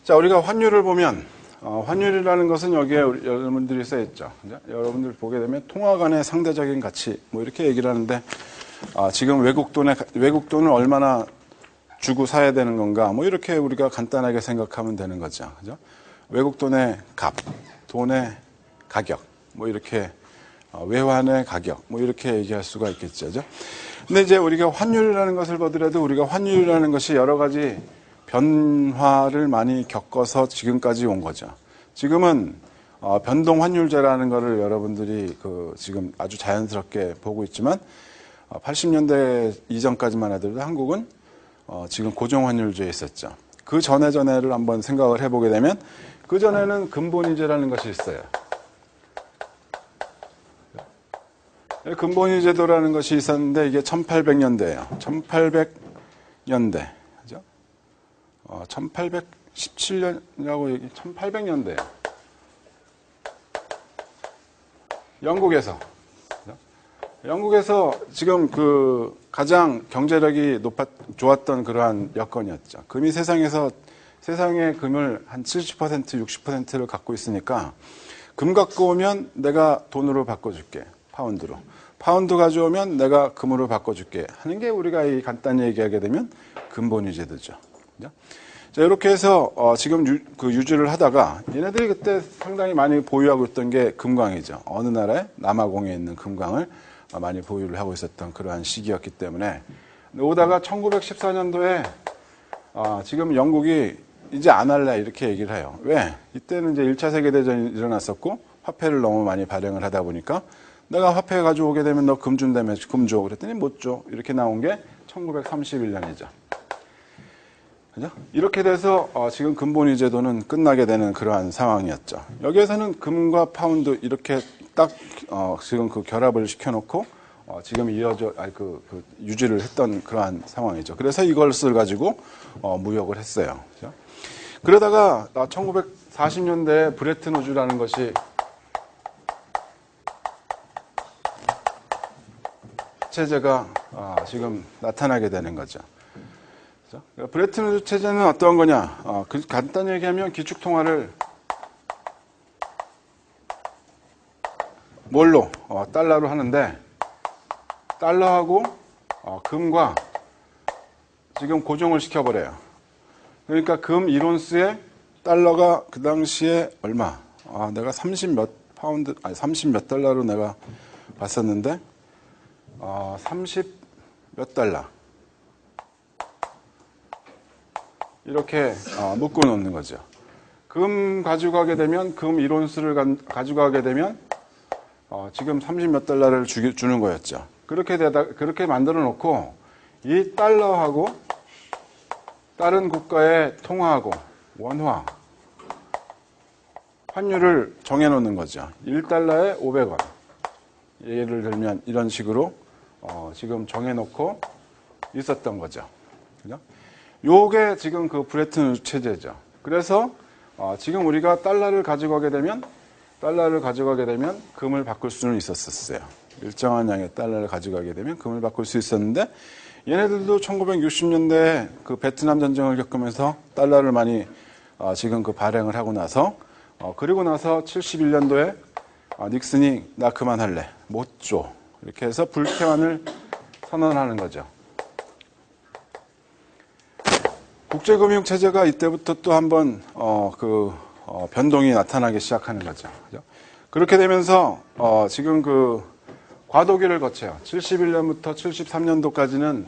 자, 우리가 환율을 보면 환율이라는 것은 여기에 여러분들이 써있죠. 여러분들 보게 되면 통화 간의 상대적인 가치 뭐 이렇게 얘기를 하는데 지금 외국 돈을 얼마나 주고 사야 되는 건가 뭐 이렇게 우리가 간단하게 생각하면 되는 거죠. 그죠? 외국 돈의 값, 돈의 가격 뭐 이렇게 외환의 가격 뭐 이렇게 얘기할 수가 있겠죠. 그죠? 근데 이제 우리가 환율이라는 것을 보더라도 우리가 환율이라는 것이 여러 가지 변화를 많이 겪어서 지금까지 온 거죠. 지금은 변동 환율제라는 거를 여러분들이 지금 아주 자연스럽게 보고 있지만 80년대 이전까지만 하더라도 한국은 지금 고정 환율제에 있었죠. 그 전에를 한번 생각을 해보게 되면 그 전에는 근본위제라는 것이 있어요. 근본위 제도라는 것이 있었는데 이게 1800년대예요. 1800년대. 그죠? 1817년이라고 얘기, 1800년대예요. 영국에서. 그죠? 영국에서 지금 가장 경제력이 좋았던 그러한 여건이었죠. 금이 세상의 금을 한 70%, 60%를 갖고 있으니까 금 갖고 오면 내가 돈으로 바꿔줄게. 파운드로. 파운드 가져오면 내가 금으로 바꿔줄게 하는 게 우리가 간단히 얘기하게 되면 근본위 제도죠. 자, 이렇게 해서 지금 유지를 하다가 얘네들이 그때 상당히 많이 보유하고 있던 게 금광이죠. 어느 나라에 남아공에 있는 금광을 많이 보유를 하고 있었던 그러한 시기였기 때문에 오다가 1914년도에 지금 영국이 이제 안 할래 이렇게 얘기를 해요. 왜? 이때는 이제 1차 세계대전이 일어났었고 화폐를 너무 많이 발행을 하다 보니까 내가 화폐 가져오게 되면 너 금 준다며 금 줘. 그랬더니 못 줘. 이렇게 나온 게 1931년이죠. 그죠? 이렇게 돼서 지금 근본위 제도는 끝나게 되는 그러한 상황이었죠. 여기에서는 금과 파운드 이렇게 딱 지금 결합을 시켜놓고 지금 유지를 했던 그러한 상황이죠. 그래서 이것을 가지고 무역을 했어요. 그죠? 그러다가 1940년대에 브레튼 우즈라는 것이 체제가 지금 나타나게 되는 거죠. 브레튼 우즈 체제는 어떤 거냐? 간단히 얘기하면 기축통화를 뭘로? 달러로 하는데 달러하고 금과 지금 고정을 시켜버려요. 그러니까 금 1온스에 달러가 그 당시에 얼마? 내가 30 몇 달러로 내가 봤었는데 30 몇 달러 이렇게 묶어 놓는 거죠. 금 가져가게 되면 금 1온스를 가져가게 되면 지금 30 몇 달러를 주는 거였죠. 그렇게 만들어 놓고 이 달러하고 다른 국가의 통화하고 원화 환율을 정해 놓는 거죠. 1달러에 500원. 예를 들면 이런 식으로 지금 정해놓고 있었던 거죠. 그죠? 요게 지금 브레튼 우즈 체제죠. 그래서 지금 우리가 달러를 가져가게 되면 금을 바꿀 수는 있었어요. 일정한 양의 달러를 가져가게 되면 금을 바꿀 수 있었는데 얘네들도 1960년대에 베트남 전쟁을 겪으면서 달러를 많이 지금 발행을 하고 나서 그리고 나서 71년도에 닉슨이 나 그만할래. 못 줘. 이렇게 해서 불쾌환을 선언하는 거죠. 국제금융체제가 이때부터 또 한번 변동이 나타나기 시작하는 거죠. 그죠? 그렇게 되면서 지금 과도기를 거쳐요. 71년부터 73년도까지는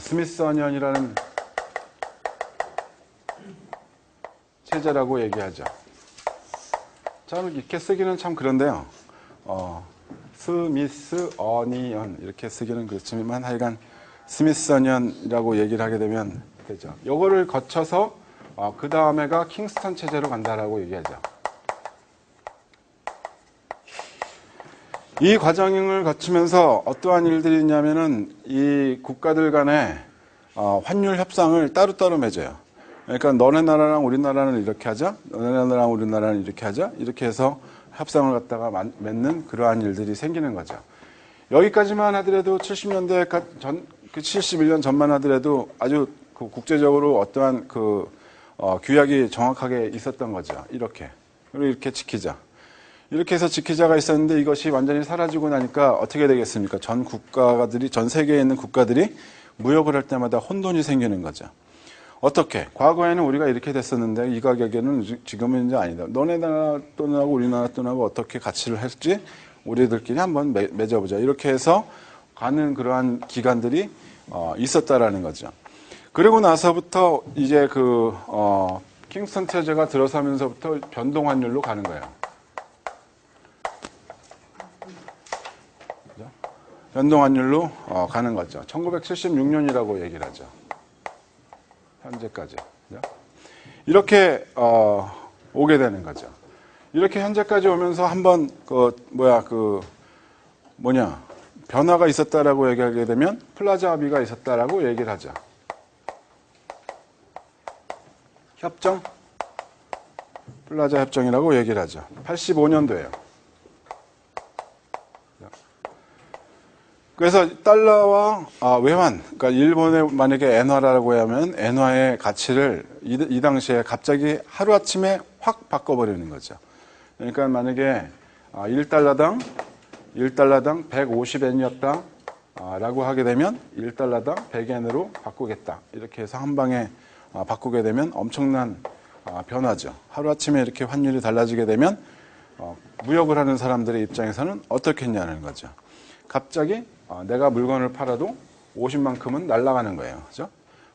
스미소니언이라는 체제라고 얘기하죠. 참 이렇게 쓰기는 참 그런데요. 스미스어니언 이렇게 쓰기는 그렇지만 하여간 스미소니언이라고 얘기를 하게 되면 되죠. 요거를 거쳐서 그 다음에가 킹스턴 체제로 간다라고 얘기하죠. 이 과정을 거치면서 어떠한 일들이 있냐면은 이 국가들 간의 환율 협상을 따로따로 맺어요. 그러니까 너네 나라랑 우리나라는 이렇게 하자, 너네 나라랑 우리나라는 이렇게 하자, 이렇게 해서 협상을 갖다가 맺는 그러한 일들이 생기는 거죠. 여기까지만 하더라도 70년대 71년 전만 하더라도 아주 국제적으로 어떠한 규약이 정확하게 있었던 거죠. 이렇게. 그리고 이렇게 지키자. 이렇게 해서 지키자가 있었는데 이것이 완전히 사라지고 나니까 어떻게 되겠습니까? 전 세계에 있는 국가들이 무역을 할 때마다 혼돈이 생기는 거죠. 어떻게? 과거에는 우리가 이렇게 됐었는데 이 가격에는 지금은 이제 아니다. 너네 나라 돈하고 우리나라 돈하고 어떻게 가치를 할지 우리들끼리 한번 맺어보자. 이렇게 해서 가는 그러한 기간들이 있었다라는 거죠. 그리고 나서부터 이제 킹스턴 체제가 들어서면서부터 변동 환율로 가는 거예요. 변동 환율로 가는 거죠. 1976년이라고 얘기를 하죠. 현재까지. 이렇게 오게 되는 거죠. 이렇게 현재까지 오면서 한번 변화가 있었다라고 얘기하게 되면 플라자 합의가 있었다라고 얘기를 하죠. 협정? 플라자 협정이라고 얘기를 하죠. 85년도예요. 그래서 달러와 외환, 그러니까 일본에 만약에 엔화라고 하면 엔화의 가치를 이 당시에 갑자기 하루아침에 확 바꿔버리는 거죠. 그러니까 만약에 1달러당 150엔이었다 라고 하게 되면 1달러당 100엔으로 바꾸겠다. 이렇게 해서 한 방에 바꾸게 되면 엄청난 변화죠. 하루아침에 이렇게 환율이 달라지게 되면 무역을 하는 사람들의 입장에서는 어떻게 했냐는 거죠. 갑자기 내가 물건을 팔아도 50만큼은 날아가는 거예요. 그죠?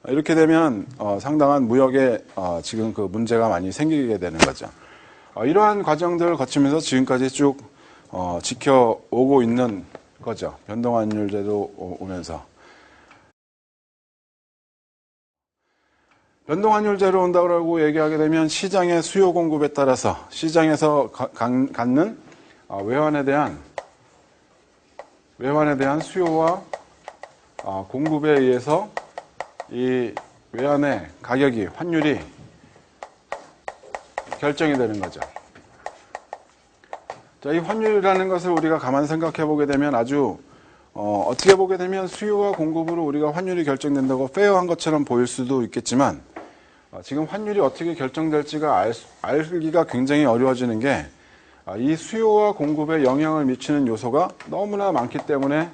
이렇게 되면 상당한 무역에 지금 그 문제가 많이 생기게 되는 거죠. 이러한 과정들을 거치면서 지금까지 쭉 지켜오고 있는 거죠. 변동환율제도 오면서. 변동환율제로 온다고 얘기하게 되면 시장의 수요 공급에 따라서 시장에서 갖는 외환에 대한 수요와 공급에 의해서 이 외환의 가격이, 환율이 결정이 되는 거죠. 자, 이 환율이라는 것을 우리가 가만 생각해 보게 되면 아주 어떻게 보게 되면 수요와 공급으로 우리가 환율이 결정된다고 페어한 것처럼 보일 수도 있겠지만 지금 환율이 어떻게 결정될지가 알기가 굉장히 어려워지는 게 이 수요와 공급에 영향을 미치는 요소가 너무나 많기 때문에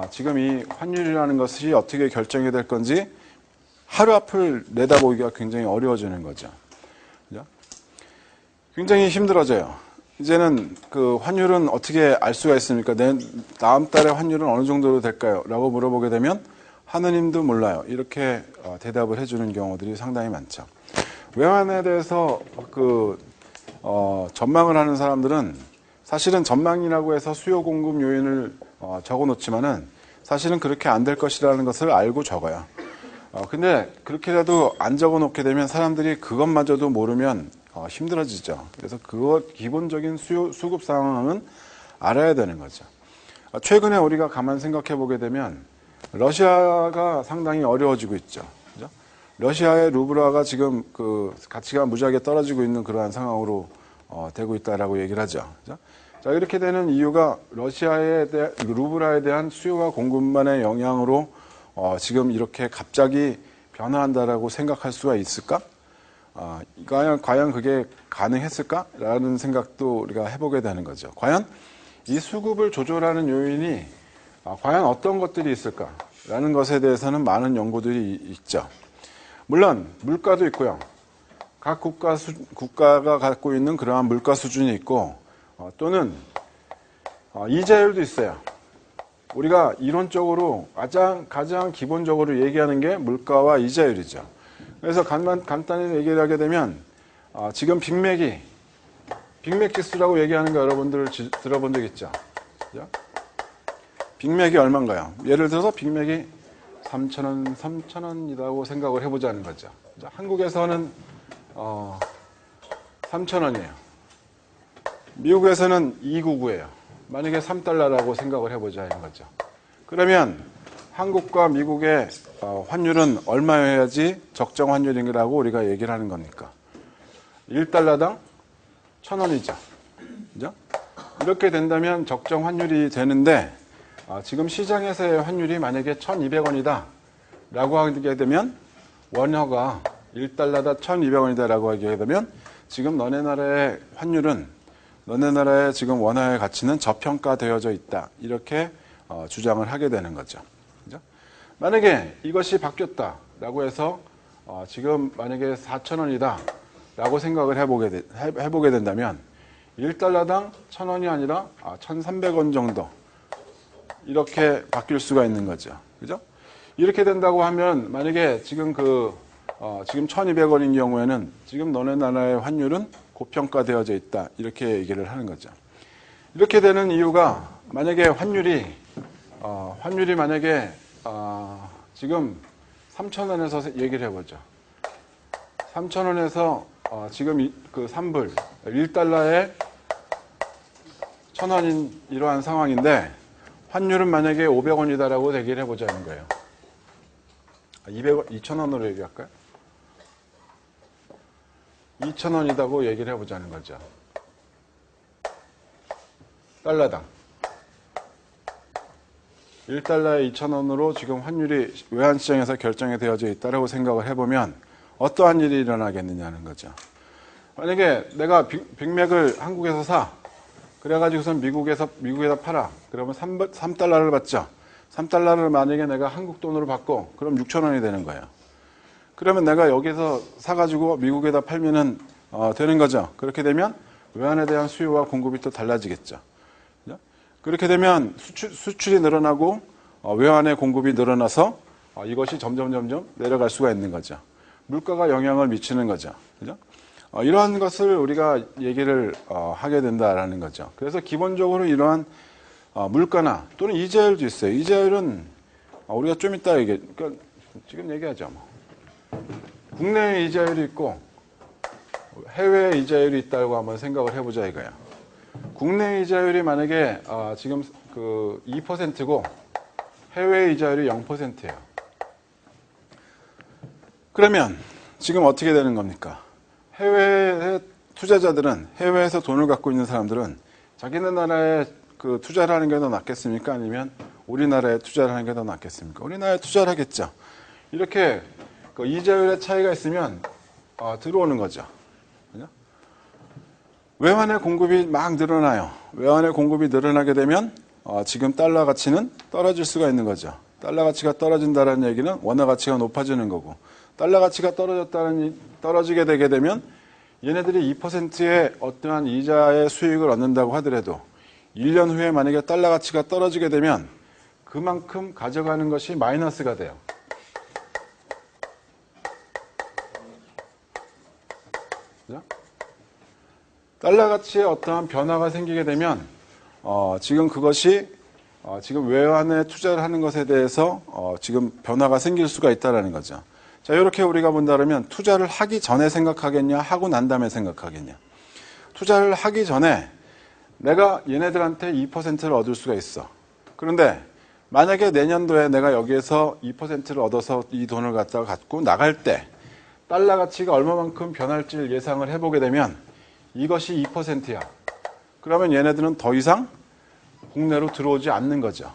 지금 이 환율이라는 것이 어떻게 결정이 될 건지 하루 앞을 내다보기가 굉장히 어려워지는 거죠. 그죠? 굉장히 힘들어져요. 이제는 그 환율은 어떻게 알 수가 있습니까? 다음 달에 환율은 어느 정도로 될까요? 라고 물어보게 되면 하느님도 몰라요. 이렇게 대답을 해주는 경우들이 상당히 많죠. 외환에 대해서 전망을 하는 사람들은 사실은 전망이라고 해서 수요 공급 요인을 적어 놓지만은 사실은 그렇게 안 될 것이라는 것을 알고 적어요. 근데 그렇게라도 안 적어 놓게 되면 사람들이 그것마저도 모르면 힘들어지죠. 그래서 기본적인 수급 상황은 알아야 되는 거죠. 최근에 우리가 가만 생각해 보게 되면 러시아가 상당히 어려워지고 있죠. 그죠? 러시아의 루블화가 지금 그 가치가 무지하게 떨어지고 있는 그러한 상황으로 되고 있다라고 얘기를 하죠. 그죠? 자, 이렇게 되는 이유가 러시아의 루블화에 대한 수요와 공급만의 영향으로 지금 이렇게 갑자기 변화한다라고 생각할 수가 있을까? 과연 그게 가능했을까라는 생각도 우리가 해보게 되는 거죠. 과연 이 수급을 조절하는 요인이 과연 어떤 것들이 있을까라는 것에 대해서는 많은 연구들이 있죠. 물론 물가도 있고요. 각 국가가 갖고 있는 그러한 물가 수준이 있고 또는 이자율도 있어요. 우리가 이론적으로 가장 기본적으로 얘기하는 게 물가와 이자율이죠. 그래서 간단히 얘기를 하게 되면 지금 빅맥 지수라고 얘기하는 거 여러분들 들어본 적 있죠? 그죠? 빅맥이 얼마인가요? 예를 들어서 빅맥이 3,000원이라고 생각을 해보자는 거죠. 한국에서는 3,000원이에요. 미국에서는 299예요. 만약에 3달러라고 생각을 해보자는 거죠. 그러면 한국과 미국의 환율은 얼마여야지 적정 환율이라고 우리가 얘기를 하는 겁니까? 1달러당 1,000원이죠. 그죠? 이렇게 된다면 적정 환율이 되는데 지금 시장에서의 환율이 만약에 1,200원이다 라고 하게 되면 원화가 1달러당 1,200원이다라고 하게 되면 지금 너네 나라의 환율은 너네 나라의 지금 원화의 가치는 저평가되어져 있다. 이렇게 주장을 하게 되는 거죠. 그죠? 만약에 이것이 바뀌었다라고 해서 지금 만약에 4,000원이다 라고 생각을 해보게 된다면 1달러당 1,000원이 아니라 1,300원 정도 이렇게 바뀔 수가 있는 거죠. 그죠? 이렇게 된다고 하면 만약에 지금 지금 1,200원인 경우에는 지금 너네 나라의 환율은 고평가되어져 있다. 이렇게 얘기를 하는 거죠. 이렇게 되는 이유가 만약에 환율이 만약에 지금 3,000원에서 얘기를 해보죠. 3,000원에서 지금 그 3불 1달러에 1,000원인 이러한 상황인데 환율은 만약에 500원이다라고 얘기를 해보자는 거예요. 2,000원으로 얘기할까요? 2,000원이라고 얘기를 해보자는 거죠. 달러당. 1달러에 2,000원으로 지금 환율이 외환시장에서 결정이 되어져 있다라고 생각을 해보면 어떠한 일이 일어나겠느냐는 거죠. 만약에 내가 빅맥을 한국에서 사. 그래가지고선 미국에다 팔아. 그러면 3달러를 받죠. 3달러를 만약에 내가 한국 돈으로 받고 그럼 6,000원이 되는 거예요. 그러면 내가 여기서 사가지고 미국에다 팔면은 되는 거죠. 그렇게 되면 외환에 대한 수요와 공급이 또 달라지겠죠. 그죠? 그렇게 되면 수출이 늘어나고 외환의 공급이 늘어나서 이것이 점점 내려갈 수가 있는 거죠. 물가가 영향을 미치는 거죠. 그죠? 이러한 것을 우리가 얘기를 하게 된다라는 거죠. 그래서 기본적으로 이러한 물가나 또는 이자율도 있어요. 이자율은 우리가 좀 이따 그러니까 지금 얘기하죠. 뭐. 국내 이자율이 있고 해외 이자율이 있다고 한번 생각을 해보자 이거야. 국내 이자율이 만약에 지금 그 2%고 해외 이자율이 0%예요. 그러면 지금 어떻게 되는 겁니까? 해외 투자자들은 해외에서 돈을 갖고 있는 사람들은 자기네 나라에 그 투자를 하는 게 더 낫겠습니까? 아니면 우리나라에 투자를 하는 게 더 낫겠습니까? 우리나라에 투자를 하겠죠. 이렇게 그 이자율의 차이가 있으면 들어오는 거죠. 그죠? 외환의 공급이 막 늘어나요. 외환의 공급이 늘어나게 되면 지금 달러 가치는 떨어질 수가 있는 거죠. 달러 가치가 떨어진다는 얘기는 원화 가치가 높아지는 거고 달러 가치가 떨어지게 되게 되면 얘네들이 2%의 어떠한 이자의 수익을 얻는다고 하더라도 1년 후에 만약에 달러 가치가 떨어지게 되면 그만큼 가져가는 것이 마이너스가 돼요. 그죠? 달러 가치에 어떠한 변화가 생기게 되면 지금 그것이 지금 외환에 투자를 하는 것에 대해서 지금 변화가 생길 수가 있다는 거죠. 자, 이렇게 우리가 본다면 투자를 하기 전에 생각하겠냐, 하고 난 다음에 생각하겠냐. 투자를 하기 전에 내가 얘네들한테 2%를 얻을 수가 있어. 그런데 만약에 내년도에 내가 여기에서 2%를 얻어서 이 돈을 갖고 나갈 때 달러 가치가 얼마만큼 변할지를 예상을 해보게 되면 이것이 2%야. 그러면 얘네들은 더 이상 국내로 들어오지 않는 거죠.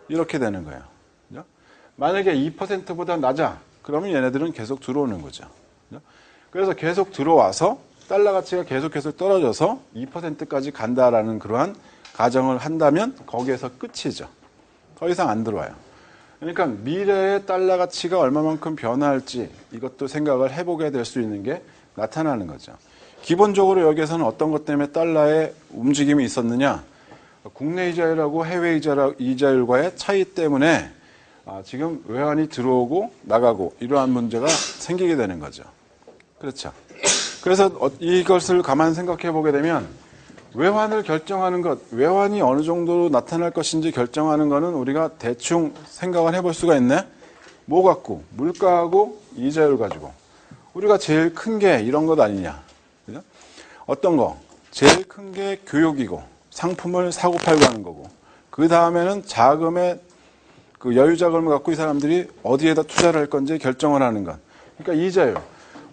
이렇게 되는 거예요. 그죠? 만약에 2%보다 낮아. 그러면 얘네들은 계속 들어오는 거죠. 그죠? 그래서 계속 들어와서 달러 가치가 계속 떨어져서 2%까지 간다라는 그러한 가정을 한다면 거기에서 끝이죠. 더 이상 안 들어와요. 그러니까 미래의 달러 가치가 얼마만큼 변화할지 이것도 생각을 해보게 될 수 있는 게 나타나는 거죠. 기본적으로 여기에서는 어떤 것 때문에 달러의 움직임이 있었느냐? 국내 이자율하고 해외 이자율과의 차이 때문에 지금 외환이 들어오고 나가고 이러한 문제가 생기게 되는 거죠. 그렇죠. 그래서 이것을 가만 생각해 보게 되면 외환을 결정하는 것, 외환이 어느 정도로 나타날 것인지 결정하는 것은 우리가 대충 생각을 해볼 수가 있네. 뭐 갖고? 물가하고 이자율 가지고. 우리가 제일 큰 게 이런 것 아니냐. 그죠? 어떤 거? 제일 큰 게 교육이고 상품을 사고 팔고 하는 거고 그 다음에는 자금의 그 여유 자금을 갖고 이 사람들이 어디에다 투자를 할 건지 결정을 하는 것. 그러니까 이자율.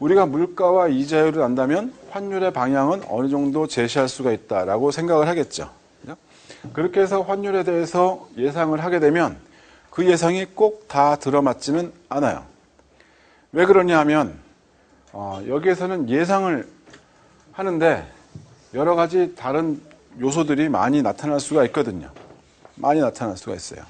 우리가 물가와 이자율을 안다면 환율의 방향은 어느 정도 제시할 수가 있다라고 생각을 하겠죠. 그죠? 그렇게 해서 환율에 대해서 예상을 하게 되면 그 예상이 꼭 다 들어맞지는 않아요. 왜 그러냐 하면 여기에서는 예상을 하는데 여러 가지 다른 요소들이 많이 나타날 수가 있거든요. 많이 나타날 수가 있어요.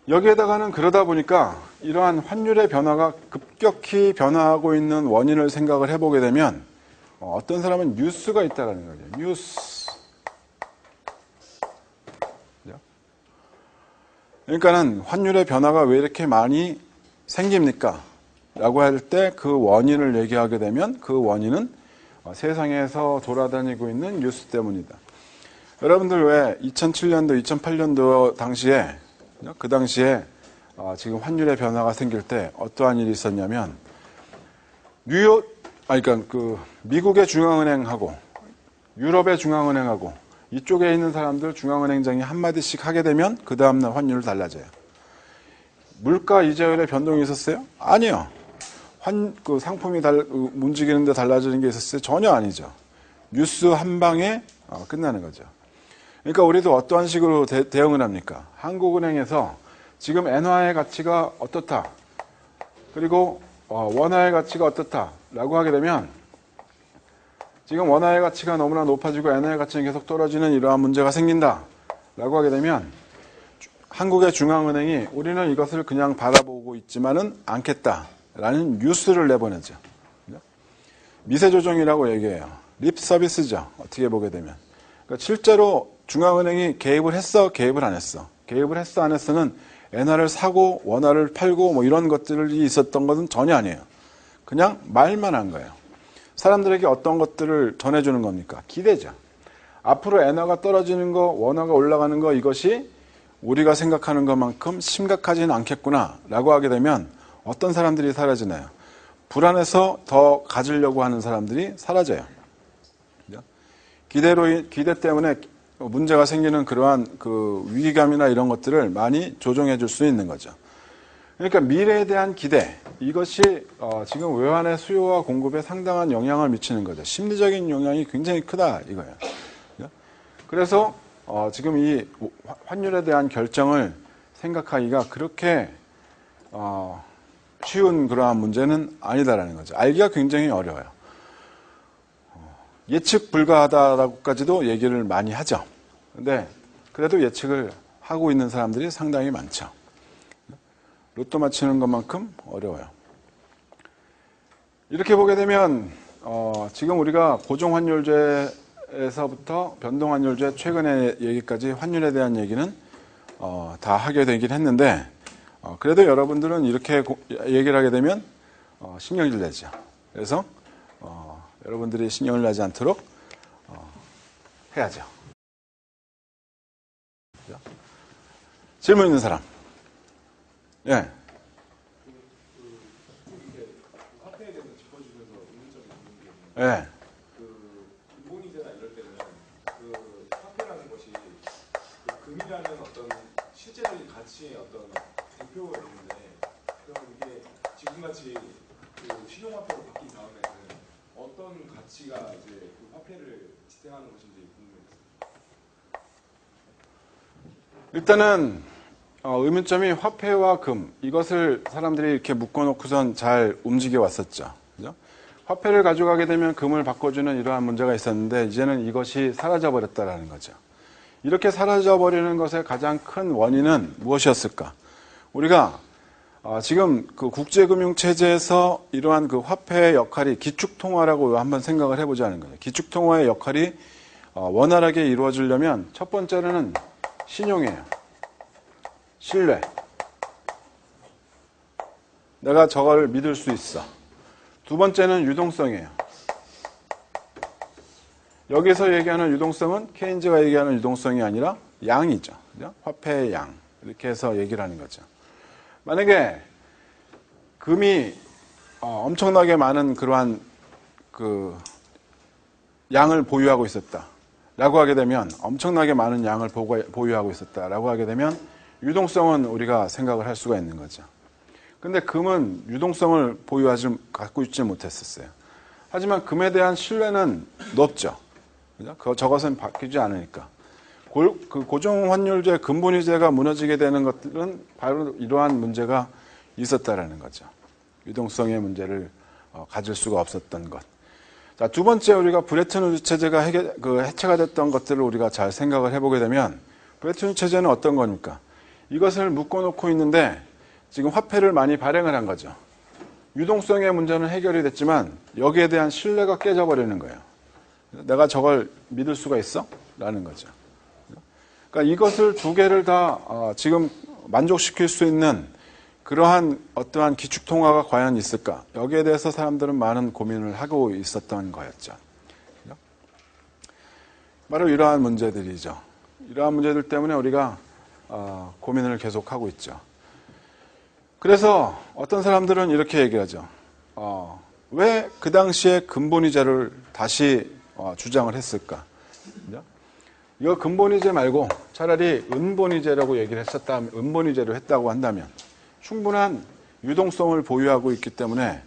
여기에다가는 그러다 보니까 이러한 환율의 변화가 급격히 변화하고 있는 원인을 생각을 해보게 되면 어떤 사람은 뉴스가 있다는 거죠. 뉴스. 그러니까는 환율의 변화가 왜 이렇게 많이 생깁니까? 라고 할 때 그 원인을 얘기하게 되면 그 원인은 세상에서 돌아다니고 있는 뉴스 때문이다. 여러분들 왜 2007년도, 2008년도 당시에 그 당시에 지금 환율의 변화가 생길 때 어떠한 일이 있었냐면 그러니까 그 미국의 중앙은행하고 유럽의 중앙은행하고 이쪽에 있는 사람들 중앙은행장이 한마디씩 하게 되면 그 다음날 환율이 달라져요. 물가 이자율의 변동이 있었어요? 아니요. 그 상품이 움직이는데 달라지는 게 있었어요? 전혀 아니죠. 뉴스 한 방에 끝나는 거죠. 그러니까 우리도 어떠한 식으로 대응을 합니까? 한국은행에서 지금 엔화의 가치가 어떻다. 그리고 원화의 가치가 어떻다라고 하게 되면 지금 원화의 가치가 너무나 높아지고 엔화의 가치는 계속 떨어지는 이러한 문제가 생긴다라고 하게 되면 한국의 중앙은행이 우리는 이것을 그냥 바라보고 있지만은 않겠다라는 뉴스를 내보내죠. 미세조정이라고 얘기해요. 립 서비스죠. 어떻게 보게 되면. 그러니까 실제로 중앙은행이 개입을 했어, 개입을 안 했어. 개입을 했어, 안 했어는 엔화를 사고 원화를 팔고 뭐 이런 것들이 있었던 것은 전혀 아니에요. 그냥 말만 한 거예요. 사람들에게 어떤 것들을 전해주는 겁니까? 기대죠. 앞으로 엔화가 떨어지는 거, 원화가 올라가는 거 이것이 우리가 생각하는 것만큼 심각하지는 않겠구나 라고 하게 되면 어떤 사람들이 사라지나요? 불안해서 더 가지려고 하는 사람들이 사라져요. 기대 때문에 문제가 생기는 그러한 그 위기감이나 이런 것들을 많이 조정해 줄 수 있는 거죠. 그러니까 미래에 대한 기대, 이것이 지금 외환의 수요와 공급에 상당한 영향을 미치는 거죠. 심리적인 영향이 굉장히 크다 이거예요. 그래서 지금 이 환율에 대한 결정을 생각하기가 그렇게 쉬운 그러한 문제는 아니다라는 거죠. 알기가 굉장히 어려워요. 예측 불가하다라고까지도 얘기를 많이 하죠. 근데 그래도 예측을 하고 있는 사람들이 상당히 많죠. 로또 맞히는 것만큼 어려워요. 이렇게 보게 되면 지금 우리가 고정환율제에서부터 변동환율제 최근의 얘기까지 환율에 대한 얘기는 다 하게 되긴 했는데 그래도 여러분들은 이렇게 얘기를 하게 되면 신경질 내죠. 그래서 여러분들이 신경을 내지 않도록 해야죠. 질문 있는 사람? 예. 화폐에 대해서 짚어주면서 의문점이 있는 게 예. 금본위제나 이럴 때는 화폐라는 것이 금이라는 어떤 실제적인 가치의 어떤 대표가 있는데 그럼 이게 지금같이 신용화폐로 바뀐 다음에는 어떤 가치가 이제 그 화폐를 지탱하는 것인지 궁금해요. 일단은 의문점이 화폐와 금 이것을 사람들이 이렇게 묶어놓고선 잘 움직여 왔었죠. 그죠? 화폐를 가져가게 되면 금을 바꿔주는 이러한 문제가 있었는데 이제는 이것이 사라져 버렸다라는 거죠. 이렇게 사라져 버리는 것의 가장 큰 원인은 무엇이었을까? 우리가 지금 그 국제금융 체제에서 이러한 그 화폐의 역할이 기축통화라고 한번 생각을 해보자는 거예요. 기축통화의 역할이 원활하게 이루어지려면 첫 번째로는 신용이에요. 신뢰. 내가 저걸 믿을 수 있어. 두 번째는 유동성이에요. 여기서 얘기하는 유동성은 케인즈가 얘기하는 유동성이 아니라 양이죠. 그죠? 화폐의 양. 이렇게 해서 얘기를 하는 거죠. 만약에 금이 엄청나게 많은 그러한 그 양을 보유하고 있었다. 라고 하게 되면 엄청나게 많은 양을 보유하고 있었다. 라고 하게 되면 유동성은 우리가 생각을 할 수가 있는 거죠. 근데 금은 유동성을 갖고 있지 못했었어요. 하지만 금에 대한 신뢰는 높죠. 그죠? 저것은 바뀌지 않으니까. 그 고정환율제, 금본위제가 무너지게 되는 것들은 바로 이러한 문제가 있었다라는 거죠. 유동성의 문제를 가질 수가 없었던 것. 자, 두 번째 우리가 브레튼 우드 체제가 해체가 됐던 것들을 우리가 잘 생각을 해보게 되면 브레튼 우드 체제는 어떤 겁니까? 이것을 묶어놓고 있는데 지금 화폐를 많이 발행을 한 거죠. 유동성의 문제는 해결이 됐지만 여기에 대한 신뢰가 깨져버리는 거예요. 내가 저걸 믿을 수가 있어? 라는 거죠. 그러니까 이것을 두 개를 다 지금 만족시킬 수 있는 그러한 어떠한 기축통화가 과연 있을까? 여기에 대해서 사람들은 많은 고민을 하고 있었던 거였죠. 바로 이러한 문제들이죠. 이러한 문제들 때문에 우리가 고민을 계속하고 있죠. 그래서 어떤 사람들은 이렇게 얘기하죠. 왜 그 당시에 근본이자를 다시 주장을 했을까? 이거 근본이제 말고 차라리 은본이제라고 얘기를 했었다면, 은본이제로 했다고 한다면 충분한 유동성을 보유하고 있기 때문에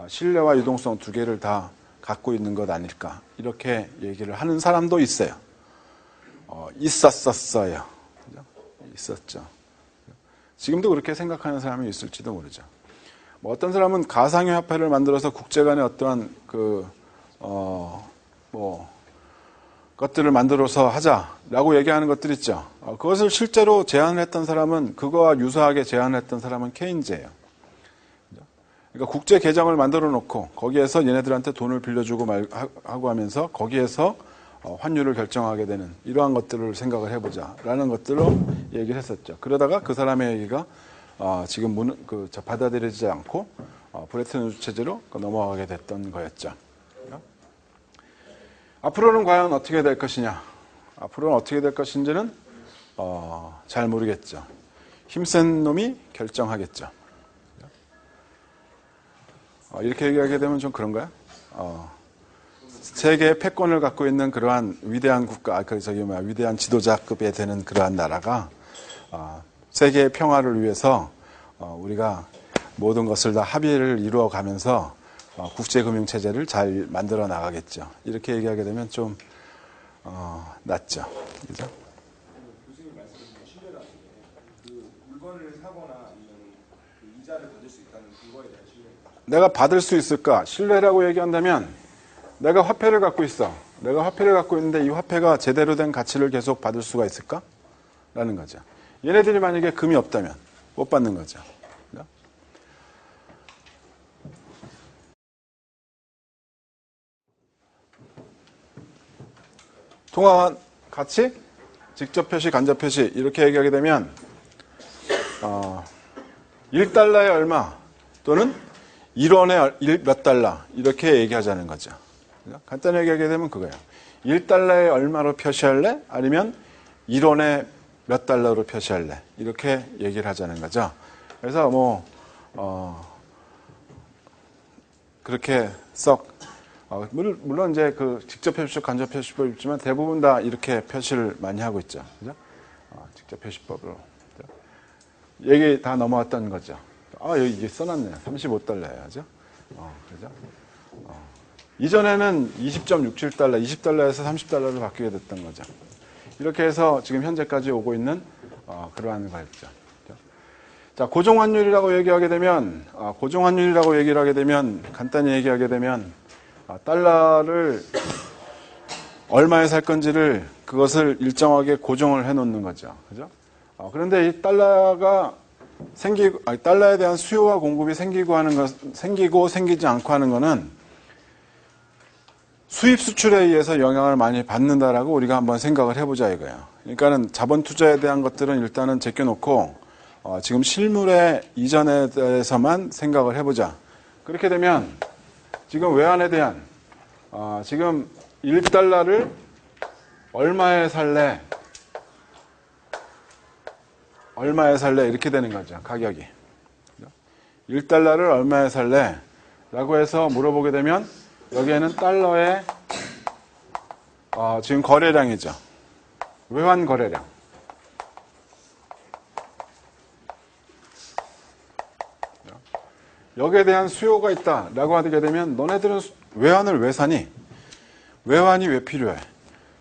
신뢰와 유동성 두 개를 다 갖고 있는 것 아닐까 이렇게 얘기를 하는 사람도 있어요. 있었어요. 있었죠. 지금도 그렇게 생각하는 사람이 있을지도 모르죠. 뭐 어떤 사람은 가상의 화폐를 만들어서 국제 간의 어떠한 것들을 만들어서 하자라고 얘기하는 것들 있죠. 그것을 실제로 제안을 했던 사람은, 그거와 유사하게 제안을 했던 사람은 케인즈예요. 그러니까 국제 계정을 만들어 놓고 거기에서 얘네들한테 돈을 빌려주고 하고 하면서 거기에서 환율을 결정하게 되는 이러한 것들을 생각을 해보자라는 것들로 얘기를 했었죠. 그러다가 그 사람의 얘기가 지금 받아들여지지 않고 브레튼 우드 체제로 넘어가게 됐던 거였죠. 앞으로는 과연 어떻게 될 것이냐? 앞으로는 어떻게 될 것인지는 잘 모르겠죠. 힘센 놈이 결정하겠죠. 이렇게 얘기하게 되면 좀 그런가요? 세계의 패권을 갖고 있는 그러한 위대한 국가, 위대한 지도자급에 되는 그러한 나라가 세계의 평화를 위해서 우리가 모든 것을 다 합의를 이루어가면서 국제금융체제를 잘 만들어 나가겠죠. 이렇게 얘기하게 되면 좀 낫죠. 그죠? 교수님 말씀하신 신뢰라는 게그 물건을 사거나 아니면 그 이자를 받을 수 있다는 그거에 대한 신뢰입니다. 내가 받을 수 있을까? 신뢰라고 얘기한다면 내가 화폐를 갖고 있어. 내가 화폐를 갖고 있는데 이 화폐가 제대로 된 가치를 계속 받을 수가 있을까? 라는 거죠. 얘네들이 만약에 금이 없다면 못 받는 거죠. 통화 가치, 직접 표시, 간접 표시 이렇게 얘기하게 되면 1달러에 얼마 또는 1원에 몇 달러 이렇게 얘기하자는 거죠. 간단히 얘기하게 되면 그거예요. 1달러에 얼마로 표시할래? 아니면 1원에 몇 달러로 표시할래? 이렇게 얘기를 하자는 거죠. 그래서 그렇게 물론 이제 그 직접 표시법, 간접 표시법이 있지만 대부분 다 이렇게 표시를 많이 하고 있죠. 그죠? 직접 표시법으로. 얘기 다 넘어왔던 거죠. 여기 이게 써놨네요. 35달러예요. 그죠? 그죠? 이전에는 20.67달러, 20달러에서 30달러로 바뀌게 됐던 거죠. 이렇게 해서 지금 현재까지 오고 있는 그러한 거였죠. 자, 고정환율이라고 얘기하게 되면, 고정환율이라고 얘기를 하게 되면, 간단히 얘기하게 되면, 달러를 얼마에 살 건지를 그것을 일정하게 고정을 해 놓는 거죠. 그죠? 그런데 이 달러가 달러에 대한 수요와 공급이 생기고 생기지 않고 하는 거는 수입 수출에 의해서 영향을 많이 받는다라고 우리가 한번 생각을 해보자 이거예요. 그러니까는 자본 투자에 대한 것들은 일단은 제껴놓고 지금 실물의 이전에 대해서만 생각을 해보자. 그렇게 되면 지금 외환에 대한 지금 1달러를 얼마에 살래? 이렇게 되는 거죠. 가격이. 1달러를 얼마에 살래? 라고 해서 물어보게 되면 여기에는 달러의 지금 거래량이죠. 외환 거래량. 여기에 대한 수요가 있다라고 하게 되면 너네들은 외환을 왜 사니? 외환이 왜 필요해?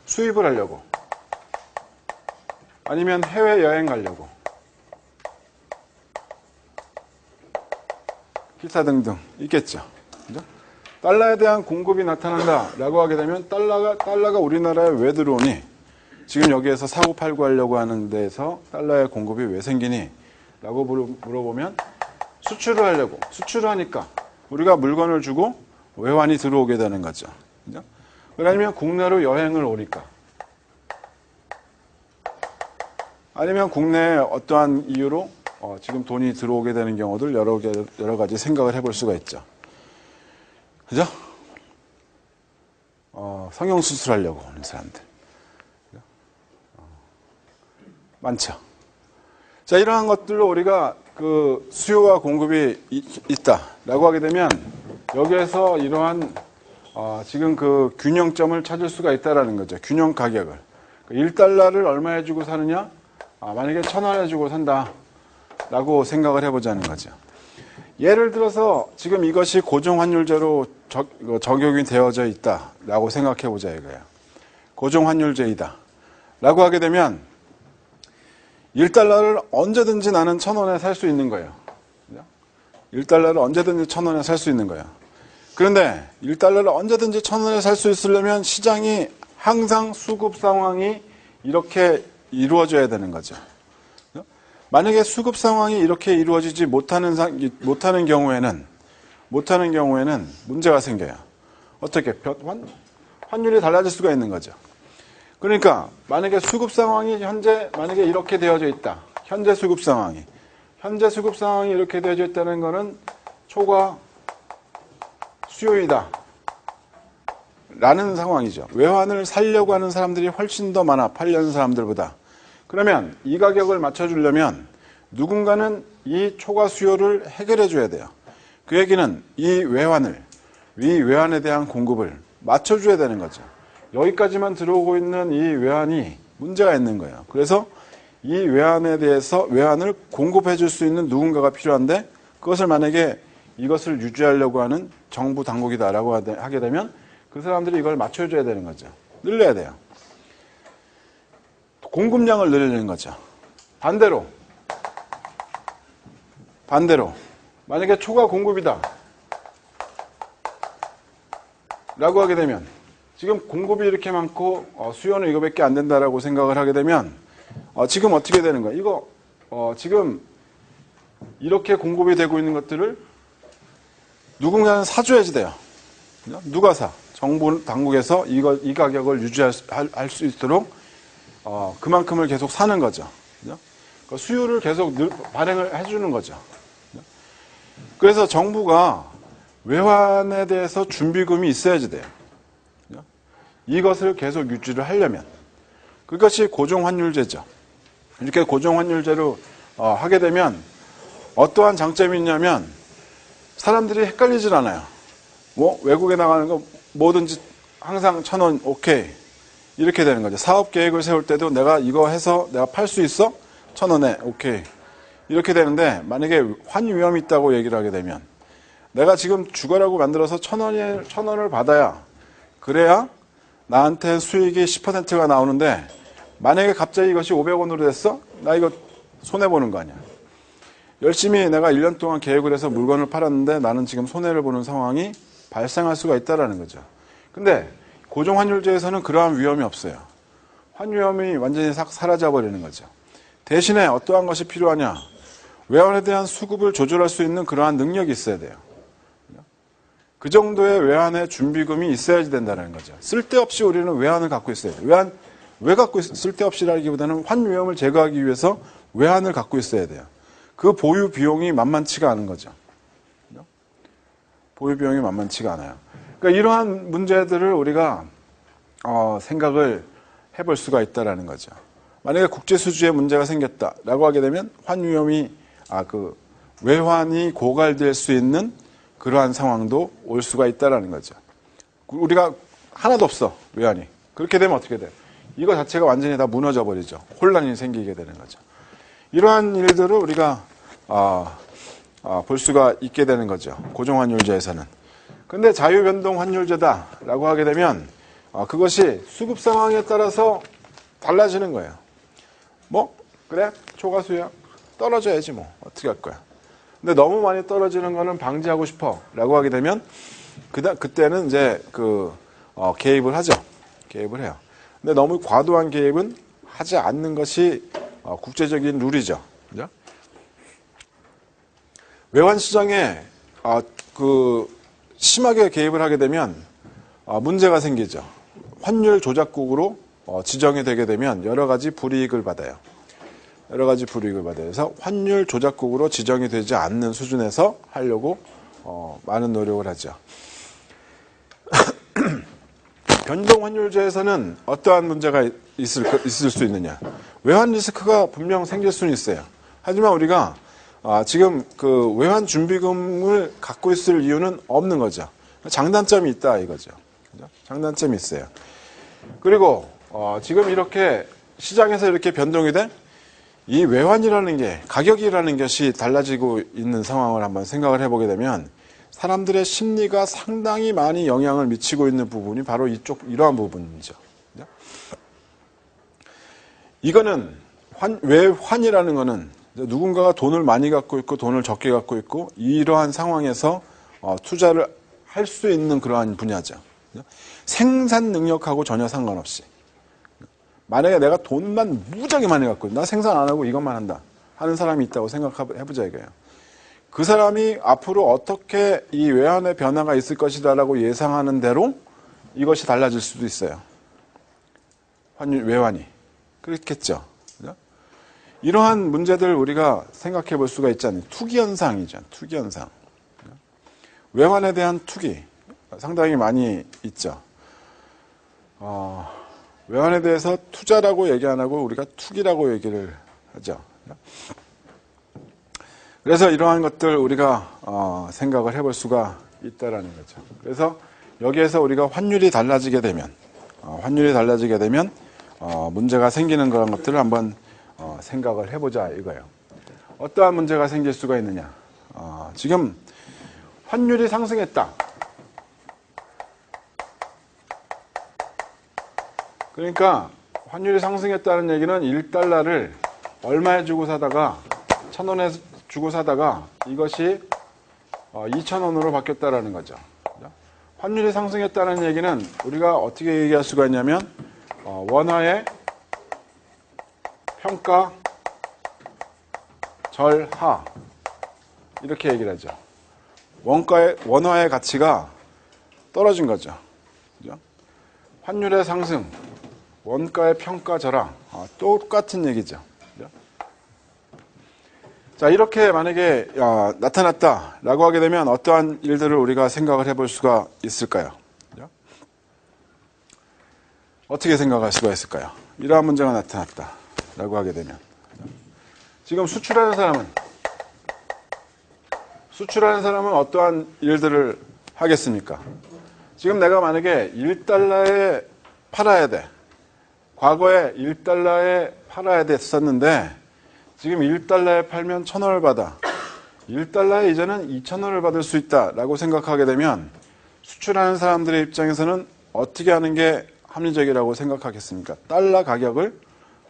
수입을 하려고. 아니면 해외여행 가려고. 기타 등등 있겠죠. 그죠? 달러에 대한 공급이 나타난다라고 하게 되면 달러가 우리나라에 왜 들어오니? 지금 여기에서 사고 팔고 하려고 하는 데에서 달러의 공급이 왜 생기니? 라고 물어보면 수출을 하려고. 수출을 하니까 우리가 물건을 주고 외환이 들어오게 되는 거죠. 그죠? 아니면 국내로 여행을 오니까. 아니면 국내에 어떠한 이유로 지금 돈이 들어오게 되는 경우들 여러 가지 생각을 해볼 수가 있죠. 그죠? 성형수술하려고 오는 사람들. 많죠. 자, 이러한 것들로 우리가 그 수요와 공급이 있다라고 하게 되면 여기에서 이러한 지금 그 균형점을 찾을 수가 있다라는 거죠. 균형 가격을. 1달러를 얼마에 주고 사느냐? 만약에 1,000원에 주고 산다라고 생각을 해보자는 거죠. 예를 들어서 지금 이것이 고정환율제로 적용이 되어져 있다라고 생각해보자 이거예요. 고정환율제이다 라고 하게 되면 1달러를 언제든지 나는 1,000원에 살 수 있는 거예요. 1달러를 언제든지 1,000원에 살 수 있는 거예요. 그런데 1달러를 언제든지 1,000원에 살 수 있으려면 시장이 항상 수급 상황이 이렇게 이루어져야 되는 거죠. 만약에 수급 상황이 이렇게 이루어지지 못하는 경우에는 문제가 생겨요. 어떻게? 환율이 달라질 수가 있는 거죠. 그러니까 만약에 수급 상황이 만약에 이렇게 되어져 있다. 현재 수급 상황이 이렇게 되어져 있다는 것은 초과 수요이다 라는 상황이죠. 외환을 살려고 하는 사람들이 훨씬 더 많아. 팔려는 사람들보다. 그러면 이 가격을 맞춰주려면 누군가는 이 초과 수요를 해결해 줘야 돼요. 그 얘기는 이 외환에 대한 공급을 맞춰줘야 되는 거죠. 여기까지만 들어오고 있는 이 외환이 문제가 있는 거예요. 그래서 이 외환을 공급해 줄 수 있는 누군가가 필요한데 그것을 만약에 이것을 유지하려고 하는 정부 당국이다라고 하게 되면 그 사람들이 이걸 맞춰줘야 되는 거죠. 늘려야 돼요. 공급량을 늘리는 거죠. 반대로 만약에 초과 공급이다 라고 하게 되면 지금 공급이 이렇게 많고 수요는 이거밖에 안 된다라고 생각을 하게 되면 지금 어떻게 되는 거야? 이거 지금 이렇게 공급이 되고 있는 것들을 누군가는 사줘야지 돼요. 누가 사? 정부 당국에서 이 가격을 유지할 수 있도록 그만큼을 계속 사는 거죠. 그 수요를 계속 발행을 해주는 거죠. 그래서 정부가 외환에 대해서 준비금이 있어야지 돼요. 이것을 계속 유지를 하려면. 그것이 고정환율제죠. 이렇게 고정환율제로 하게 되면 어떠한 장점이 있냐면 사람들이 헷갈리질 않아요. 뭐 외국에 나가는 거 뭐든지 항상 1,000원 오케이 이렇게 되는 거죠. 사업 계획을 세울 때도 내가 이거 해서 내가 팔 수 있어? 1,000원에 오케이 이렇게 되는데 만약에 환위험이 있다고 얘기를 하게 되면 내가 지금 주거라고 만들어서 1,000원을 받아야 그래야 나한테 수익이 10%가 나오는데 만약에 갑자기 이것이 500원으로 됐어? 나 이거 손해보는 거 아니야. 열심히 내가 1년 동안 계획을 해서 물건을 팔았는데 나는 지금 손해를 보는 상황이 발생할 수가 있다는 거죠. 근데 고정환율제에서는 그러한 위험이 없어요. 환위험이 완전히 사라져버리는 거죠. 대신에 어떠한 것이 필요하냐? 외환에 대한 수급을 조절할 수 있는 그러한 능력이 있어야 돼요. 그 정도의 외환의 준비금이 있어야지 된다는 거죠. 쓸데없이 우리는 외환을 갖고 있어야 돼요. 왜 갖고 쓸데없이라기보다는 환위험을 제거하기 위해서 외환을 갖고 있어야 돼요. 그 보유 비용이 만만치가 않은 거죠. 보유 비용이 만만치가 않아요. 그러니까 이러한 문제들을 우리가 생각을 해볼 수가 있다라는 거죠. 만약에 국제 수주에 문제가 생겼다라고 하게 되면 환위험이 외환이 고갈될 수 있는 그러한 상황도 올 수가 있다라는 거죠. 우리가 하나도 없어 외환이. 그렇게 되면 어떻게 돼요? 이거 자체가 완전히 다 무너져 버리죠. 혼란이 생기게 되는 거죠. 이러한 일들을 우리가 볼 수가 있게 되는 거죠. 고정환율제에서는. 근데 자유변동환율제다라고 하게 되면 그것이 수급 상황에 따라서 달라지는 거예요. 뭐 그래 초과수야 떨어져야지 뭐 어떻게 할 거야. 근데 너무 많이 떨어지는 거는 방지하고 싶어 라고 하게 되면 그때는 이제 개입을 하죠. 개입을 해요. 근데 너무 과도한 개입은 하지 않는 것이 국제적인 룰이죠. 그죠? 외환 시장에 심하게 개입을 하게 되면 문제가 생기죠. 환율 조작국으로 지정이 되게 되면 여러 가지 불이익을 받아요. 여러 가지 불이익을 받아요. 그래서 환율 조작국으로 지정이 되지 않는 수준에서 하려고 많은 노력을 하죠. 변동 환율제에서는 어떠한 문제가 있을 수 있느냐? 외환 리스크가 분명 생길 수는 있어요. 하지만 우리가 지금 그 외환 준비금을 갖고 있을 이유는 없는 거죠. 장단점이 있다 이거죠. 장단점이 있어요. 그리고 지금 이렇게 시장에서 이렇게 변동이 된 이 외환이라는 게, 가격이라는 것이 달라지고 있는 상황을 한번 생각을 해보게 되면 사람들의 심리가 상당히 많이 영향을 미치고 있는 부분이 바로 이러한 부분이죠. 이거는 외환이라는 거는 누군가가 돈을 많이 갖고 있고 돈을 적게 갖고 있고 이러한 상황에서 투자를 할 수 있는 그러한 분야죠. 생산 능력하고 전혀 상관없이. 만약에 내가 돈만 무지하게 많이 갖고 있다. 나 생산 안 하고 이것만 한다 하는 사람이 있다고 생각해보자 이거예요. 그 사람이 앞으로 어떻게 이 외환의 변화가 있을 것이다라고 예상하는 대로 이것이 달라질 수도 있어요. 외환이. 그렇겠죠. 그죠? 이러한 문제들 우리가 생각해 볼 수가 있잖아요. 투기 현상이죠. 투기 현상. 외환에 대한 투기 상당히 많이 있죠. 외환에 대해서 투자라고 얘기 안 하고 우리가 투기라고 얘기를 하죠. 그래서 이러한 것들 우리가 생각을 해볼 수가 있다라는 거죠. 그래서 여기에서 우리가 환율이 달라지게 되면 문제가 생기는 그런 것들을 한번 생각을 해보자 이거예요. 어떠한 문제가 생길 수가 있느냐? 지금 환율이 상승했다. 그러니까 환율이 상승했다는 얘기는 1달러를 얼마에 주고 사다가 1,000원에 주고 사다가 이것이 2,000원으로 바뀌었다라는 거죠. 환율이 상승했다는 얘기는 우리가 어떻게 얘기할 수가 있냐면 원화의 평가 절하 이렇게 얘기를 하죠. 원화의 가치가 떨어진 거죠. 그죠? 환율의 상승, 원가의 평가 절하 똑같은 얘기죠. 그죠? 자, 이렇게 만약에 나타났다라고 하게 되면 어떠한 일들을 우리가 생각을 해볼 수가 있을까요? 그죠? 어떻게 생각할 수가 있을까요? 이러한 문제가 나타났다라고 하게 되면 지금 수출하는 사람은 어떠한 일들을 하겠습니까? 지금 내가 만약에 1달러에 팔아야 돼. 과거에 1달러에 팔아야 됐었는데 지금 1달러에 팔면 1,000원을 받아. 1달러에 이제는 2,000원을 받을 수 있다라고 생각하게 되면 수출하는 사람들의 입장에서는 어떻게 하는 게 합리적이라고 생각하겠습니까? 달러 가격을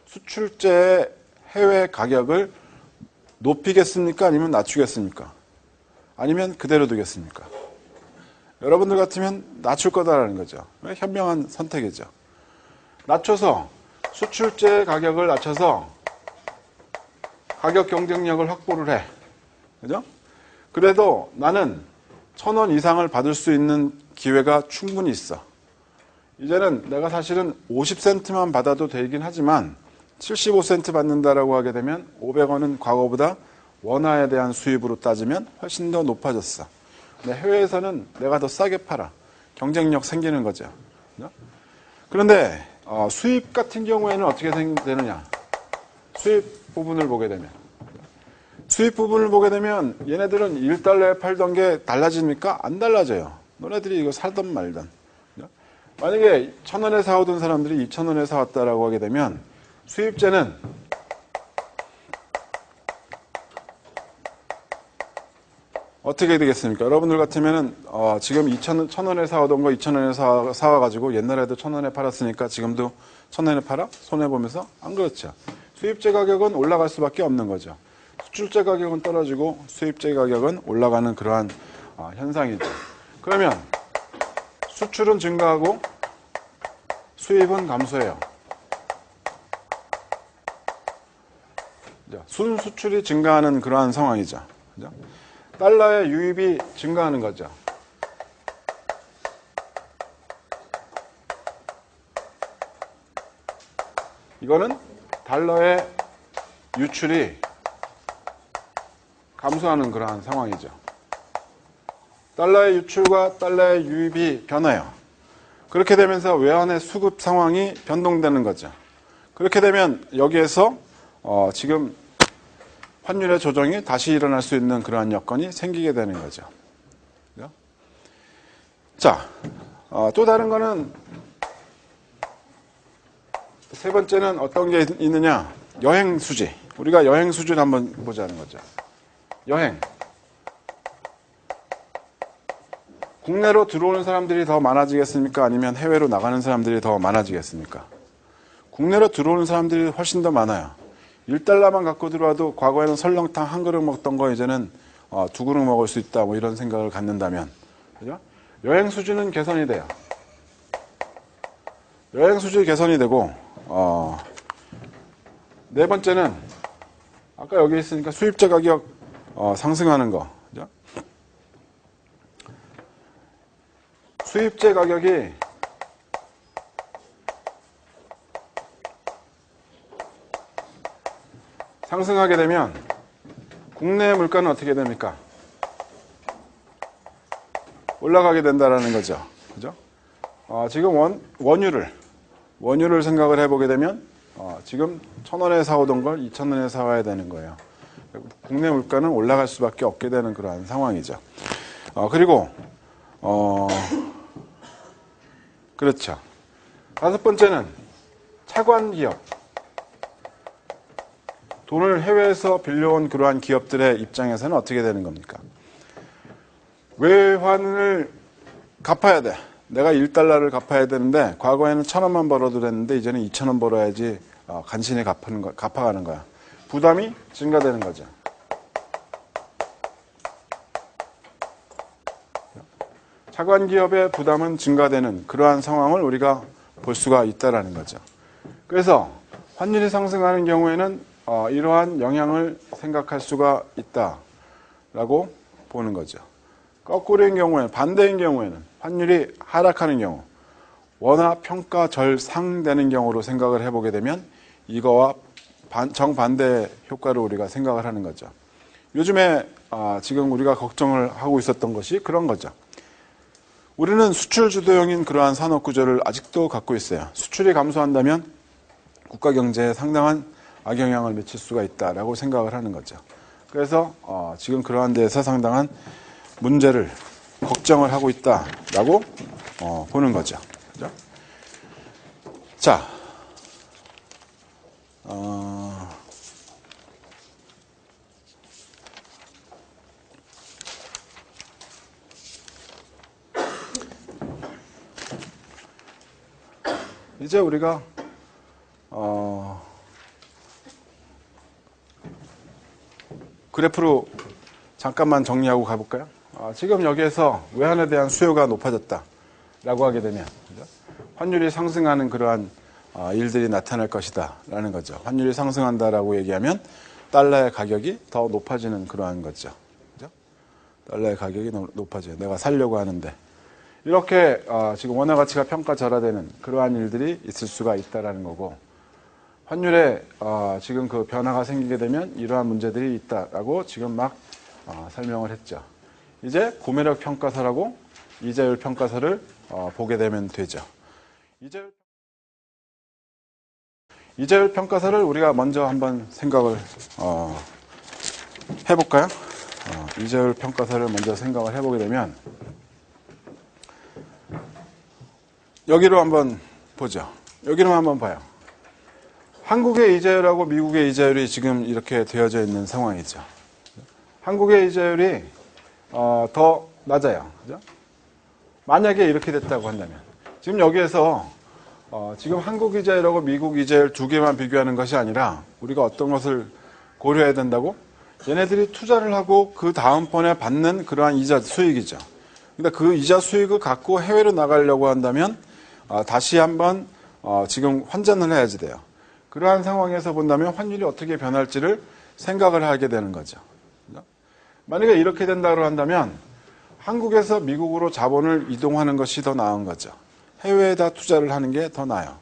수출제의 해외 가격을 높이겠습니까? 아니면 낮추겠습니까? 아니면 그대로 두겠습니까? 여러분들 같으면 낮출 거다라는 거죠. 현명한 선택이죠. 낮춰서 수출제 가격을 낮춰서 가격 경쟁력을 확보를 해. 그죠? 그래도 나는 1,000원 이상을 받을 수 있는 기회가 충분히 있어. 이제는 내가 사실은 50센트만 받아도 되긴 하지만 75센트 받는다라고 하게 되면 500원은 과거보다 원화에 대한 수입으로 따지면 훨씬 더 높아졌어. 근데 해외에서는 내가 더 싸게 팔아. 경쟁력 생기는 거죠. 그런데 수입 같은 경우에는 어떻게 되느냐. 수입 부분을 보게 되면 얘네들은 1달러에 팔던 게 달라집니까? 안 달라져요. 너네들이 이거 살던 말던. 만약에 1,000원에 사오던 사람들이 2,000원에 사왔다라고 하게 되면 수입제는 어떻게 되겠습니까? 여러분들 같으면은 지금 1,000원에 사오던 거 2,000원에 사와가지고 옛날에도 1,000원에 팔았으니까 지금도 1,000원에 팔아? 손해보면서? 안 그렇죠. 수입제 가격은 올라갈 수밖에 없는 거죠. 수출제 가격은 떨어지고 수입제 가격은 올라가는 그러한 현상이죠. 그러면 수출은 증가하고 수입은 감소해요. 순수출이 증가하는 그러한 상황이죠. 그죠? 달러의 유입이 증가하는 거죠. 이거는 달러의 유출이 감소하는 그러한 상황이죠. 달러의 유출과 달러의 유입이 변해요. 그렇게 되면서 외환의 수급 상황이 변동되는 거죠. 그렇게 되면 여기에서 지금 환율의 조정이 다시 일어날 수 있는 그러한 여건이 생기게 되는 거죠. 그죠? 자, 또 다른 거는 세 번째는 어떤 게 있느냐? 여행 수지. 우리가 여행 수지를 한번 보자는 거죠. 여행. 국내로 들어오는 사람들이 더 많아지겠습니까? 아니면 해외로 나가는 사람들이 더 많아지겠습니까? 국내로 들어오는 사람들이 훨씬 더 많아요. 1달러만 갖고 들어와도 과거에는 설렁탕 한 그릇 먹던 거 이제는 두 그릇 먹을 수 있다. 뭐 이런 생각을 갖는다면. 그죠? 여행 수지는 개선이 돼요. 여행 수지 개선이 되고, 네 번째는 아까 여기 있으니까 수입자 가격 상승하는 거. 그죠? 수입제 가격이 상승하게 되면 국내 물가는 어떻게 됩니까? 올라가게 된다라는 거죠. 그죠? 지금 원유를 생각을 해보게 되면 지금 1,000원에 사오던 걸 2,000원에 사와야 되는 거예요. 국내 물가는 올라갈 수밖에 없게 되는 그러한 상황이죠. 그리고 그렇죠. 다섯 번째는 차관 기업. 돈을 해외에서 빌려온 그러한 기업들의 입장에서는 어떻게 되는 겁니까? 외환을 갚아야 돼. 내가 1달러를 갚아야 되는데 과거에는 1,000원만 벌어도 됐는데 이제는 2,000원 벌어야지 간신히 갚아가는 거야. 부담이 증가되는 거죠. 차관 기업의 부담은 증가되는 그러한 상황을 우리가 볼 수가 있다라는 거죠. 그래서 환율이 상승하는 경우에는 이러한 영향을 생각할 수가 있다라고 보는 거죠. 거꾸로인 경우에는, 반대인 경우에는 환율이 하락하는 경우, 원화 평가 절상되는 경우로 생각을 해보게 되면 이거와 정반대 효과를 우리가 생각을 하는 거죠. 요즘에 지금 우리가 걱정을 하고 있었던 것이 그런 거죠. 우리는 수출 주도형인 그러한 산업 구조를 아직도 갖고 있어요. 수출이 감소한다면 국가 경제에 상당한 악영향을 미칠 수가 있다라고 생각을 하는 거죠. 그래서 지금 그러한 데에서 상당한 문제를 걱정을 하고 있다라고 보는 거죠. 그죠? 자, 이제 우리가 그래프로 잠깐만 정리하고 가볼까요? 지금 여기에서 외환에 대한 수요가 높아졌다라고 하게 되면 그죠? 환율이 상승하는 그러한 일들이 나타날 것이다 라는 거죠. 환율이 상승한다라고 얘기하면 달러의 가격이 더 높아지는 그러한 거죠. 그죠? 달러의 가격이 높아져요. 내가 살려고 하는데 이렇게 지금 원화 가치가 평가절하되는 그러한 일들이 있을 수가 있다라는 거고, 환율에 지금 그 변화가 생기게 되면 이러한 문제들이 있다라고 지금 막 설명을 했죠. 이제 구매력 평가서라고 이자율 평가서를 보게 되면 되죠. 이자율 평가서를 우리가 먼저 한번 생각을 해볼까요? 이자율 평가서를 먼저 생각을 해보게 되면 여기로 한번 보죠. 여기로 한번 봐요. 한국의 이자율하고 미국의 이자율이 지금 이렇게 되어져 있는 상황이죠. 한국의 이자율이 더 낮아요. 그죠? 만약에 이렇게 됐다고 한다면 지금 여기에서 지금 한국 이자율하고 미국 이자율 두 개만 비교하는 것이 아니라 우리가 어떤 것을 고려해야 된다고? 얘네들이 투자를 하고 그 다음번에 받는 그러한 이자 수익이죠. 근데 그 이자 수익을 갖고 해외로 나가려고 한다면 다시 한번 지금 환전을 해야지 돼요. 그러한 상황에서 본다면 환율이 어떻게 변할지를 생각을 하게 되는 거죠. 만약에 이렇게 된다고 한다면 한국에서 미국으로 자본을 이동하는 것이 더 나은 거죠. 해외에다 투자를 하는 게 더 나아요.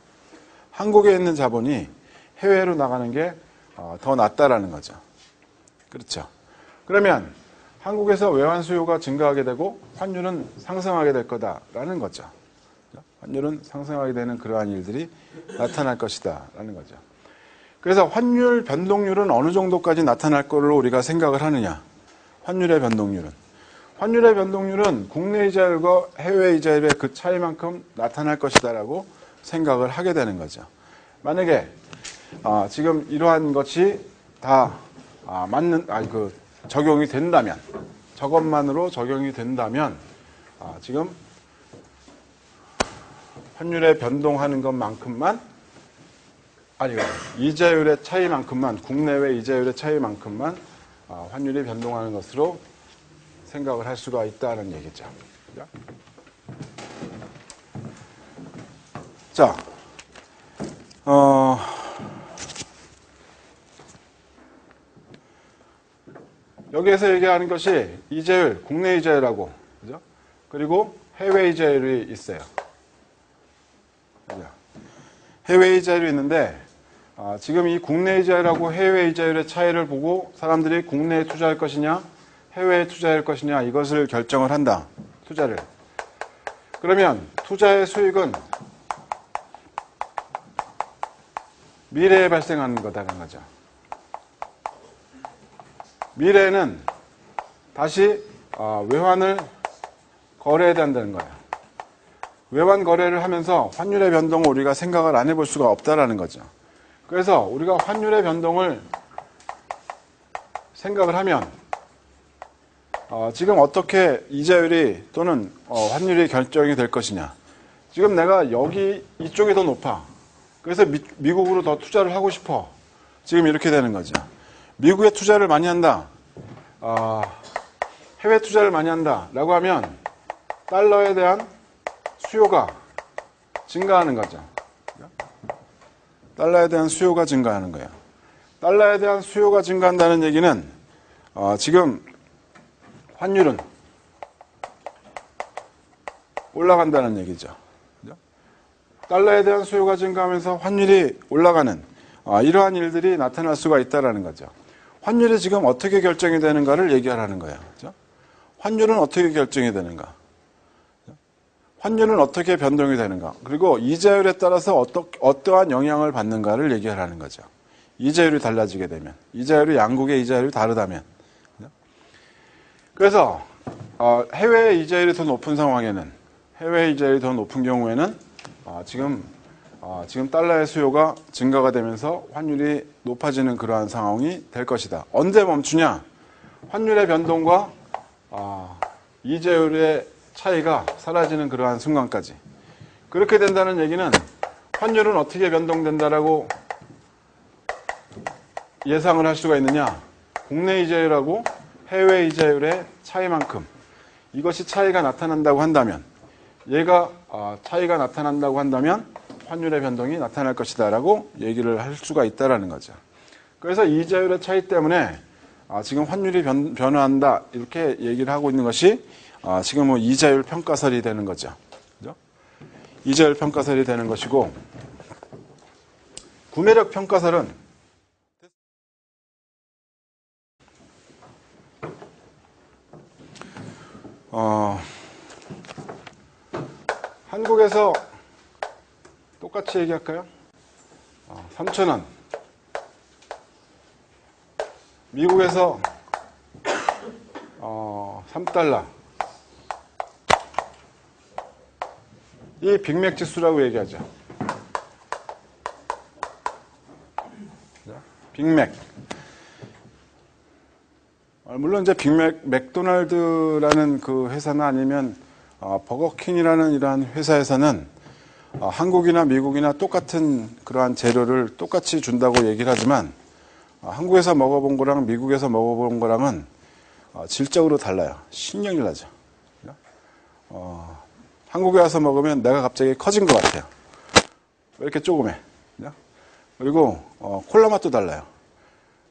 한국에 있는 자본이 해외로 나가는 게 더 낫다라는 거죠. 그렇죠. 그러면 한국에서 외환 수요가 증가하게 되고 환율은 상승하게 될 거다라는 거죠. 환율은 상승하게 되는 그러한 일들이 나타날 것이다라는 거죠. 그래서 환율 변동률은 어느 정도까지 나타날 거로 우리가 생각을 하느냐. 환율의 변동률은. 환율의 변동률은 국내 이자율과 해외 이자율의 그 차이만큼 나타날 것이다라고 생각을 하게 되는 거죠. 만약에 지금 이러한 것이 다 적용이 된다면, 저것만으로 적용이 된다면 지금 환율의 변동하는 것만큼만 이자율의 차이만큼만, 국내외 이자율의 차이만큼만 환율이 변동하는 것으로 생각을 할 수가 있다는 얘기죠. 자, 여기에서 얘기하는 것이 이자율, 국내 이자율하고, 그죠? 그리고 해외 이자율이 있어요. 해외 이자율이 있는데, 지금 이 국내 이자율하고 해외 이자율의 차이를 보고 사람들이 국내에 투자할 것이냐, 해외에 투자할 것이냐, 이것을 결정을 한다. 투자를. 그러면 투자의 수익은 미래에 발생하는 거다라는 거죠. 미래에는 다시 외환을 거래해야 된다는 거예요. 외환 거래를 하면서 환율의 변동을 우리가 생각을 안 해볼 수가 없다라는 거죠. 그래서 우리가 환율의 변동을 생각을 하면 지금 어떻게 이자율이 또는 환율이 결정이 될 것이냐. 지금 내가 이쪽이 더 높아. 그래서 미국으로 더 투자를 하고 싶어. 지금 이렇게 되는 거죠. 미국에 투자를 많이 한다. 해외 투자를 많이 한다라고 하면 달러에 대한 수요가 증가하는 거죠. 달러에 대한 수요가 증가하는 거예요. 달러에 대한 수요가 증가한다는 얘기는 지금 환율은 올라간다는 얘기죠. 달러에 대한 수요가 증가하면서 환율이 올라가는 이러한 일들이 나타날 수가 있다는 거죠. 환율이 지금 어떻게 결정이 되는가를 얘기하라는 거예요. 그렇죠? 환율은 어떻게 결정이 되는가? 환율은 어떻게 변동이 되는가? 그리고 이자율에 따라서 어떠한 영향을 받는가를 얘기하라는 거죠. 이자율이 달라지게 되면, 이자율이 양국의 이자율이 다르다면. 그래서 해외 이자율이 더 높은 상황에는, 해외 이자율이 더 높은 경우에는 지금 달러의 수요가 증가가 되면서 환율이 높아지는 그러한 상황이 될 것이다. 언제 멈추냐? 환율의 변동과 이자율의 차이가 사라지는 그러한 순간까지. 그렇게 된다는 얘기는 환율은 어떻게 변동된다라고 예상을 할 수가 있느냐? 국내 이자율하고 해외 이자율의 차이만큼 이것이 차이가 나타난다고 한다면, 얘가 차이가 나타난다고 한다면 환율의 변동이 나타날 것이다라고 얘기를 할 수가 있다라는 거죠. 그래서 이자율의 차이 때문에 지금 환율이 변화한다 이렇게 얘기를 하고 있는 것이 지금 이자율 평가설이 되는 거죠. 그죠? 이자율 평가설이 되는 것이고, 구매력 평가설은 한국에서 똑같이 얘기할까요? 3,000원. 미국에서 3달러. 이 빅맥 지수라고 얘기하죠. 빅맥. 물론 이제 맥도날드라는 그 회사나 아니면 버거킹이라는 이러한 회사에서는 한국이나 미국이나 똑같은 그러한 재료를 똑같이 준다고 얘기를 하지만 한국에서 먹어본 거랑 미국에서 먹어본 거랑은 질적으로 달라요. 신경이 나죠. 한국에 와서 먹으면 내가 갑자기 커진 것 같아요. 왜 이렇게 조그매? 그리고 콜라 맛도 달라요.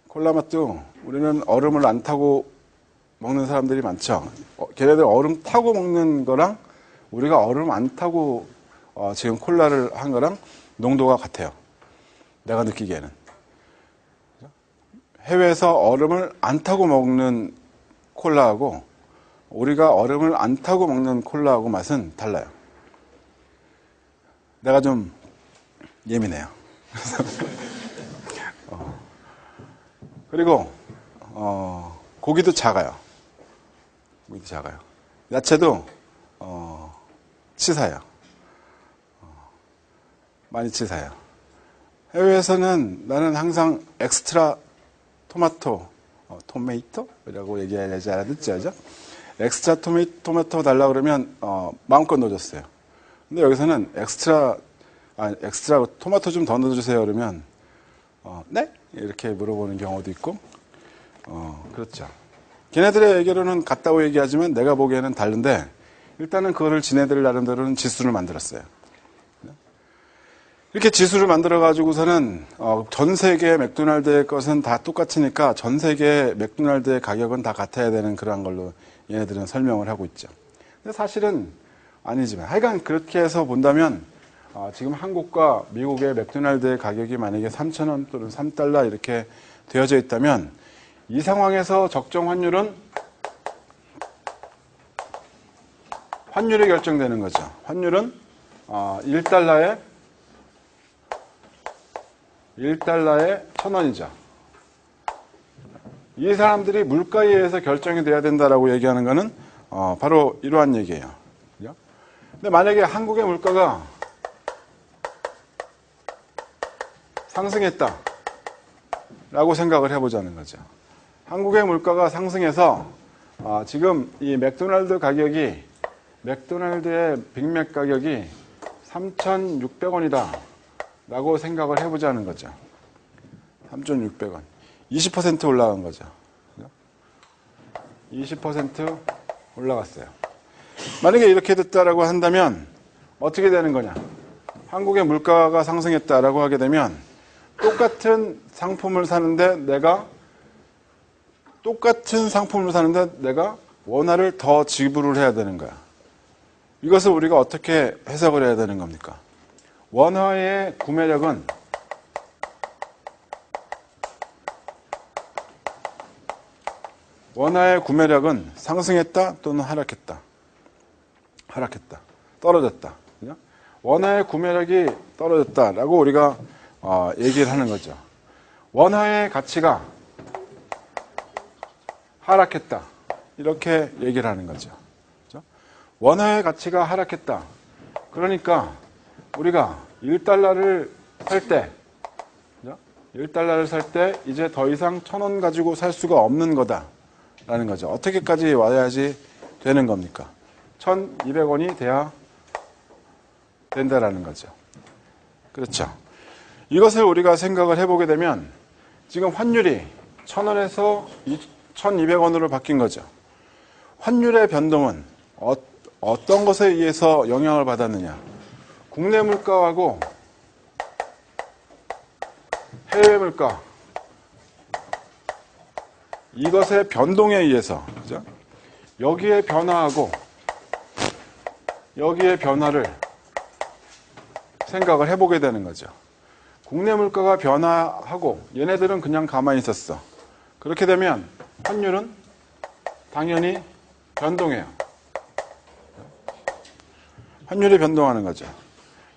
콜라 맛도 우리는 얼음을 안 타고 먹는 사람들이 많죠. 걔네들 얼음 타고 먹는 거랑 우리가 얼음 안 타고 지금 콜라를 한 거랑 농도가 같아요. 내가 느끼기에는. 해외에서 얼음을 안 타고 먹는 콜라하고 우리가 얼음을 안 타고 먹는 콜라하고 맛은 달라요. 내가 좀 예민해요. 그리고 고기도 작아요. 고기도 작아요. 야채도 치사해요. 많이 치사해요. 해외에서는 나는 항상 엑스트라 토마토라고 얘기해야지 알아듣죠? 엑스트라 토마토 달라고 그러면 마음껏 넣어줬어요. 근데 여기서는 엑스트라 토마토 좀 더 넣어주세요 그러면 네? 이렇게 물어보는 경우도 있고 그렇죠. 걔네들의 얘기로는 같다고 얘기하지만 내가 보기에는 다른데 일단은 그거를 지네들 나름대로는 지수를 만들었어요. 이렇게 지수를 만들어 가지고서는 전 세계 맥도날드의 것은 다 똑같으니까 전 세계 맥도날드의 가격은 다 같아야 되는 그런 걸로 얘네들은 설명을 하고 있죠. 근데 사실은 아니지만 하여간 그렇게 해서 본다면 지금 한국과 미국의 맥도날드의 가격이 만약에 3,000원 또는 3달러 이렇게 되어져 있다면 이 상황에서 적정 환율이 결정되는 거죠. 환율은 1달러에 1,000원이죠. 이 사람들이 물가에 의해서 결정이 돼야 된다라고 얘기하는 것은 바로 이러한 얘기예요. 근데 만약에 한국의 물가가 상승했다 라고 생각을 해보자는 거죠. 한국의 물가가 상승해서 지금 이 맥도날드의 빅맥 가격이 3,600원이다 라고 생각을 해보자는 거죠. 3,600원. 20% 올라간 거죠. 20% 올라갔어요. 만약에 이렇게 됐다라고 한다면 어떻게 되는 거냐? 한국의 물가가 상승했다라고 하게 되면 똑같은 상품을 사는데 내가 원화를 더 지불을 해야 되는 거야. 이것을 우리가 어떻게 해석을 해야 되는 겁니까? 원화의 구매력은 상승했다 또는 하락했다. 떨어졌다. 원화의 구매력이 떨어졌다라고 우리가 얘기를 하는 거죠. 원화의 가치가 하락했다. 이렇게 얘기를 하는 거죠. 원화의 가치가 하락했다. 그러니까 우리가 1달러를 살 때 이제 더 이상 1,000원 가지고 살 수가 없는 거다라는 거죠. 어떻게까지 와야지 되는 겁니까? 1,200원이 돼야 된다라는 거죠. 그렇죠. 이것을 우리가 생각을 해보게 되면 지금 환율이 1,000원에서 1,200원으로 바뀐 거죠. 환율의 변동은 어떤 것에 의해서 영향을 받았느냐? 국내 물가하고 해외 물가 이것의 변동에 의해서 그죠? 여기에 변화하고 여기에 변화를 생각을 해보게 되는 거죠. 국내 물가가 변화하고 얘네들은 그냥 가만히 있었어. 그렇게 되면 환율은 당연히 변동해요. 환율이 변동하는 거죠.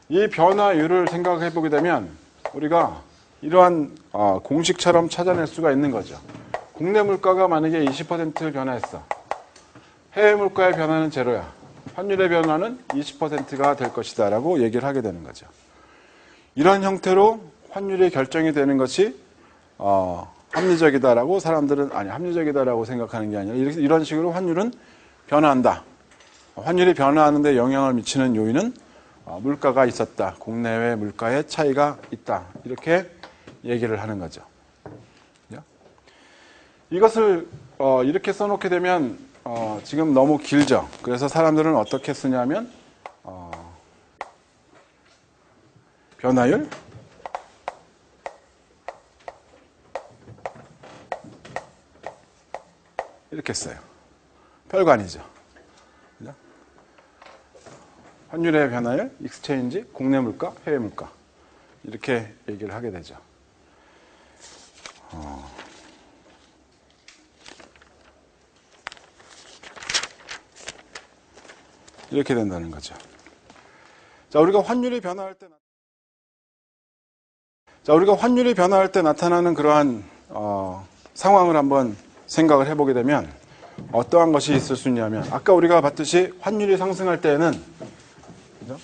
이 변화율을 생각해 보게 되면 우리가 이러한 공식처럼 찾아낼 수가 있는 거죠. 국내 물가가 만약에 20% 변화했어. 해외 물가의 변화는 제로야. 환율의 변화는 20%가 될 것이다 라고 얘기를 하게 되는 거죠. 이런 형태로 환율이 결정이 되는 것이 합리적이다라고 사람들은 합리적이다라고 생각하는 게 아니라 이런 식으로 환율은 변화한다. 환율이 변화하는데 영향을 미치는 요인은 물가가 있었다. 국내외 물가의 차이가 있다. 이렇게 얘기를 하는 거죠. 이것을 이렇게 써놓게 되면 지금 너무 길죠. 그래서 사람들은 어떻게 쓰냐면 변화율 이렇게 써요. 별거 아니죠. 그죠? 환율의 변화율, 익스체인지, 국내 물가, 해외 물가 이렇게 얘기를 하게 되죠. 이렇게 된다는 거죠. 자, 우리가 환율이 변화할 때 나타나는 그러한 상황을 한번 생각을 해보게 되면 어떠한 것이 있을 수 있냐면 아까 우리가 봤듯이 환율이 상승할 때에는 그죠?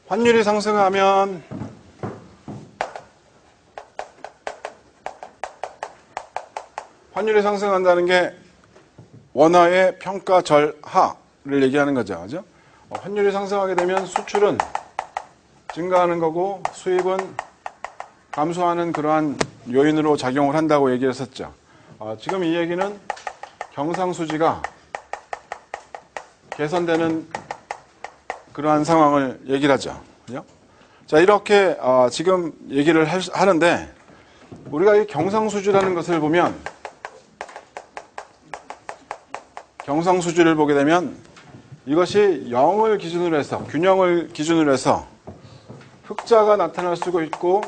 환율이 상승하면 환율이 상승한다는 게 원화의 평가 절하를 얘기하는 거죠. 그죠? 환율이 상승하게 되면 수출은 증가하는 거고 수입은 감소하는 그러한 요인으로 작용을 한다고 얘기했었죠. 지금 이 얘기는 경상수지가 개선되는 그러한 상황을 얘기를 하죠. 그죠? 자, 이렇게 지금 얘기를 하는데 우리가 이 경상수지라는 것을 보면 경상수지를 보게 되면 이것이 0을 기준으로 해서 균형을 기준으로 해서 흑자가 나타날 수도 있고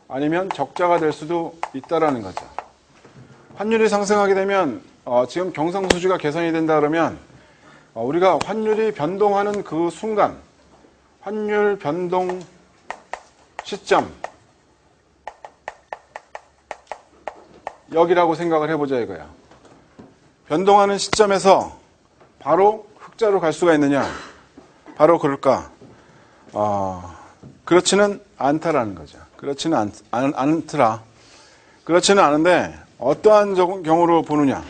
아니면 적자가 될 수도 있다라는 거죠. 환율이 상승하게 되면 지금 경상수지가 개선이 된다 그러면 우리가 환율이 변동하는 그 순간 환율 변동 시점 여기라고 생각을 해보자 이거야. 변동하는 시점에서 바로 흑자로 갈 수가 있느냐? 바로 그럴까? 그렇지는 않다라는 거죠. 그렇지는 않더라. 그렇지는 않은데 어떠한 경우로 보느냐?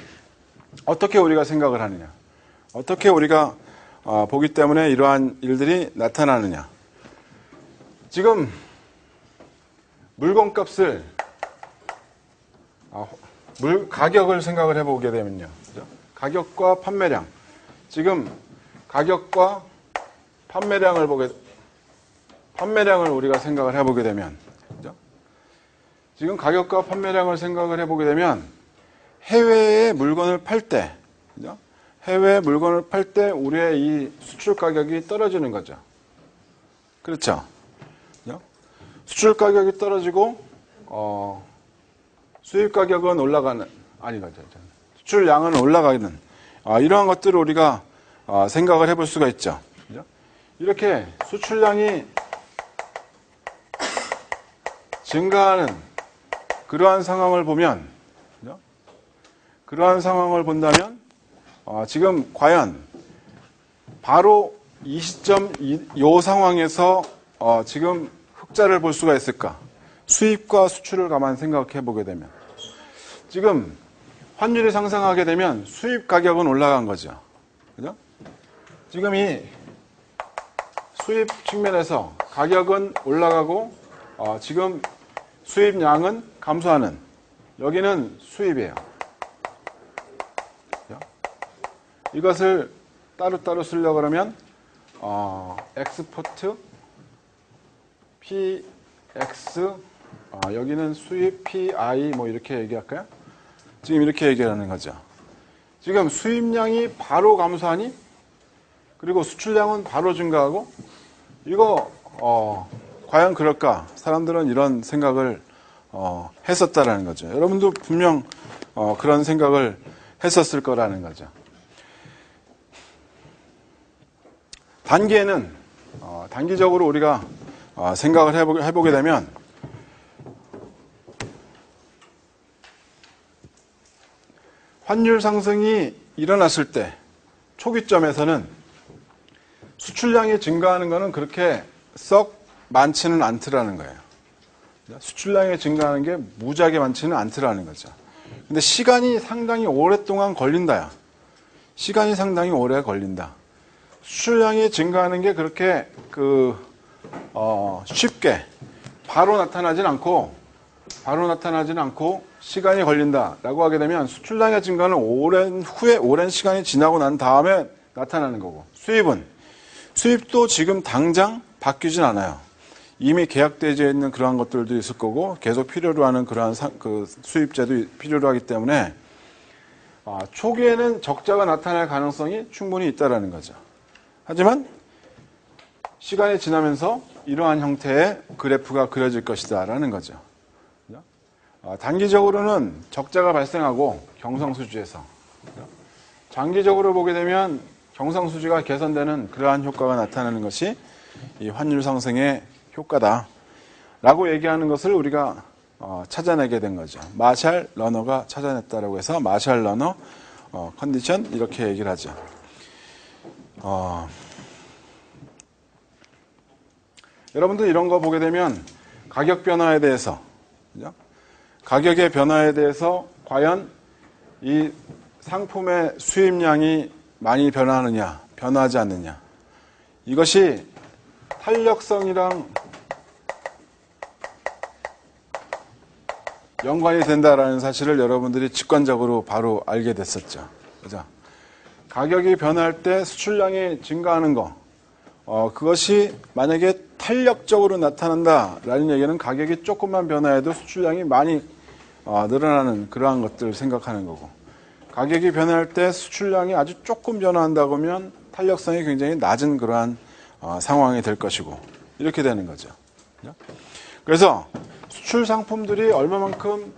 어떻게 우리가 생각을 하느냐? 어떻게 우리가 보기 때문에 이러한 일들이 나타나느냐? 지금 물건값을 가격을 생각을 해보게 되면요. 그죠? 가격과 판매량. 지금 가격과 판매량을 우리가 생각을 해보게 되면, 그죠? 지금 가격과 판매량을 생각을 해보게 되면 해외에 물건을 팔 때, 그죠? 해외에 물건을 팔 때 우리의 이 수출 가격이 떨어지는 거죠. 그렇죠? 그죠? 수출 가격이 떨어지고 수입 가격은 올라가는 아니죠. 수출량은 올라가는 이러한 것들을 우리가 생각을 해볼 수가 있죠. 그죠? 이렇게 수출량이 증가하는 그러한 상황을 보면, 그죠? 그러한 상황을 본다면 지금 과연 바로 이 시점 이 상황에서 지금 흑자를 볼 수가 있을까? 수입과 수출을 가만 생각해 보게 되면 지금 환율이 상승하게 되면 수입 가격은 올라간 거죠. 그죠? 지금 이 수입 측면에서 가격은 올라가고 지금 수입량은 감소하는 여기는 수입이에요. 그죠? 이것을 따로따로 쓰려고 그러면 엑스포트 PX 여기는 수입 PI 뭐 이렇게 얘기할까요? 지금 이렇게 얘기하는 거죠. 지금 수입량이 바로 감소하니 그리고 수출량은 바로 증가하고 이거 과연 그럴까? 사람들은 이런 생각을 했었다라는 거죠. 여러분도 분명 그런 생각을 했었을 거라는 거죠. 단기에는 단기적으로 우리가 생각을 해보게 되면 환율 상승이 일어났을 때 초기점에서는 수출량이 증가하는 것은 그렇게 썩 많지는 않더라는 거예요. 수출량이 증가하는 게 무지하게 많지는 않더라는 거죠. 근데 시간이 상당히 오랫동안 걸린다야. 시간이 상당히 오래 걸린다. 수출량이 증가하는 게 그렇게 쉽게 바로 나타나진 않고 시간이 걸린다라고 하게 되면 수출량의 증가는 오랜 시간이 지나고 난 다음에 나타나는 거고, 수입도 지금 당장 바뀌진 않아요. 이미 계약되어 있는 그러한 것들도 있을 거고 계속 필요로 하는 그러한 그 수입제도 필요로 하기 때문에 초기에는 적자가 나타날 가능성이 충분히 있다라는 거죠. 하지만 시간이 지나면서 이러한 형태의 그래프가 그려질 것이다라는 거죠. 단기적으로는 적자가 발생하고 경상수지에서, 장기적으로 보게 되면 경상수지가 개선되는 그러한 효과가 나타나는 것이 이 환율 상승의 효과다라고 얘기하는 것을 우리가 찾아내게 된 거죠. 마샬 러너가 찾아냈다라고 해서 마샬 러너 컨디션 이렇게 얘기를 하죠. 여러분들 이런 거 보게 되면 가격 변화에 대해서, 그죠? 가격의 변화에 대해서 과연 이 상품의 수입량이 많이 변화하느냐, 변화하지 않느냐, 이것이 탄력성이랑 연관이 된다라는 사실을 여러분들이 직관적으로 바로 알게 됐었죠. 그죠? 가격이 변할 때 수출량이 증가하는 거, 그것이 만약에 탄력적으로 나타난다라는 얘기는 가격이 조금만 변화해도 수출량이 많이 늘어나는 그러한 것들을 생각하는 거고, 가격이 변할 때 수출량이 아주 조금 변화한다고 하면 탄력성이 굉장히 낮은 그러한 상황이 될 것이고, 이렇게 되는 거죠. 그래서 수출 상품들이 얼마만큼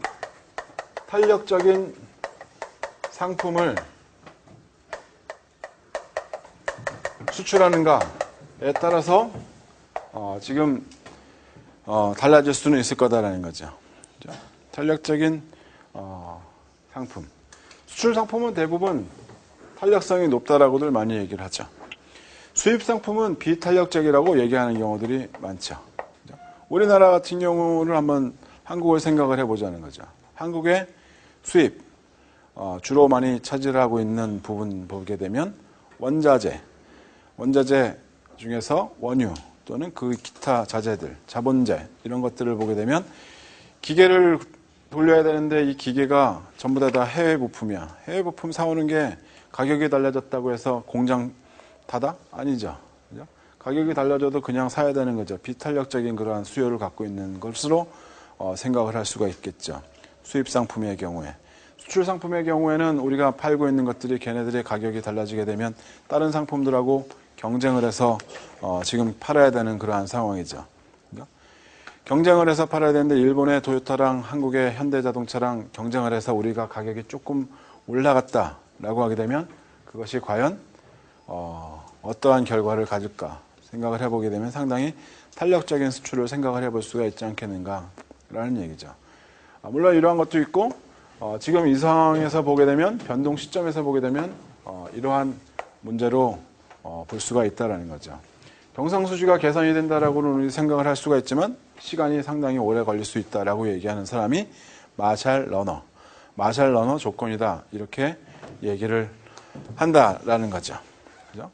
탄력적인 상품을 수출하는가에 따라서 지금 달라질 수는 있을 거다라는 거죠. 탄력적인 상품, 수출 상품은 대부분 탄력성이 높다라고들 많이 얘기를 하죠. 수입 상품은 비탄력적이라고 얘기하는 경우들이 많죠. 우리나라 같은 경우를 한번 한국을 생각을 해보자는 거죠. 한국의 수입, 주로 많이 차지하고 있는 부분 보게 되면 원자재 중에서 원유 또는 그 기타 자재들, 자본재 이런 것들을 보게 되면 기계를 돌려야 되는데 이 기계가 전부 다 해외 부품이야. 해외 부품 사오는 게 가격이 달라졌다고 해서 공장 닫아? 아니죠. 그죠? 가격이 달라져도 그냥 사야 되는 거죠. 비탄력적인 그러한 수요를 갖고 있는 것으로 생각을 할 수가 있겠죠. 수입 상품의 경우에. 수출 상품의 경우에는 우리가 팔고 있는 것들이 걔네들의 가격이 달라지게 되면 다른 상품들하고 경쟁을 해서 지금 팔아야 되는 그러한 상황이죠. 경쟁을 해서 팔아야 되는데 일본의 도요타랑 한국의 현대자동차랑 경쟁을 해서 우리가 가격이 조금 올라갔다라고 하게 되면 그것이 과연 어떠한 결과를 가질까 생각을 해보게 되면 상당히 탄력적인 수출을 생각을 해볼 수가 있지 않겠는가라는 얘기죠. 물론 이러한 것도 있고 지금 이 상황에서 보게 되면 변동 시점에서 보게 되면 이러한 문제로 볼 수가 있다라는 거죠. 경상수지가 개선이 된다라고는 우리 생각을 할 수가 있지만 시간이 상당히 오래 걸릴 수 있다라고 얘기하는 사람이 마샬 러너 조건이다 이렇게 얘기를 한다라는 거죠. 그죠?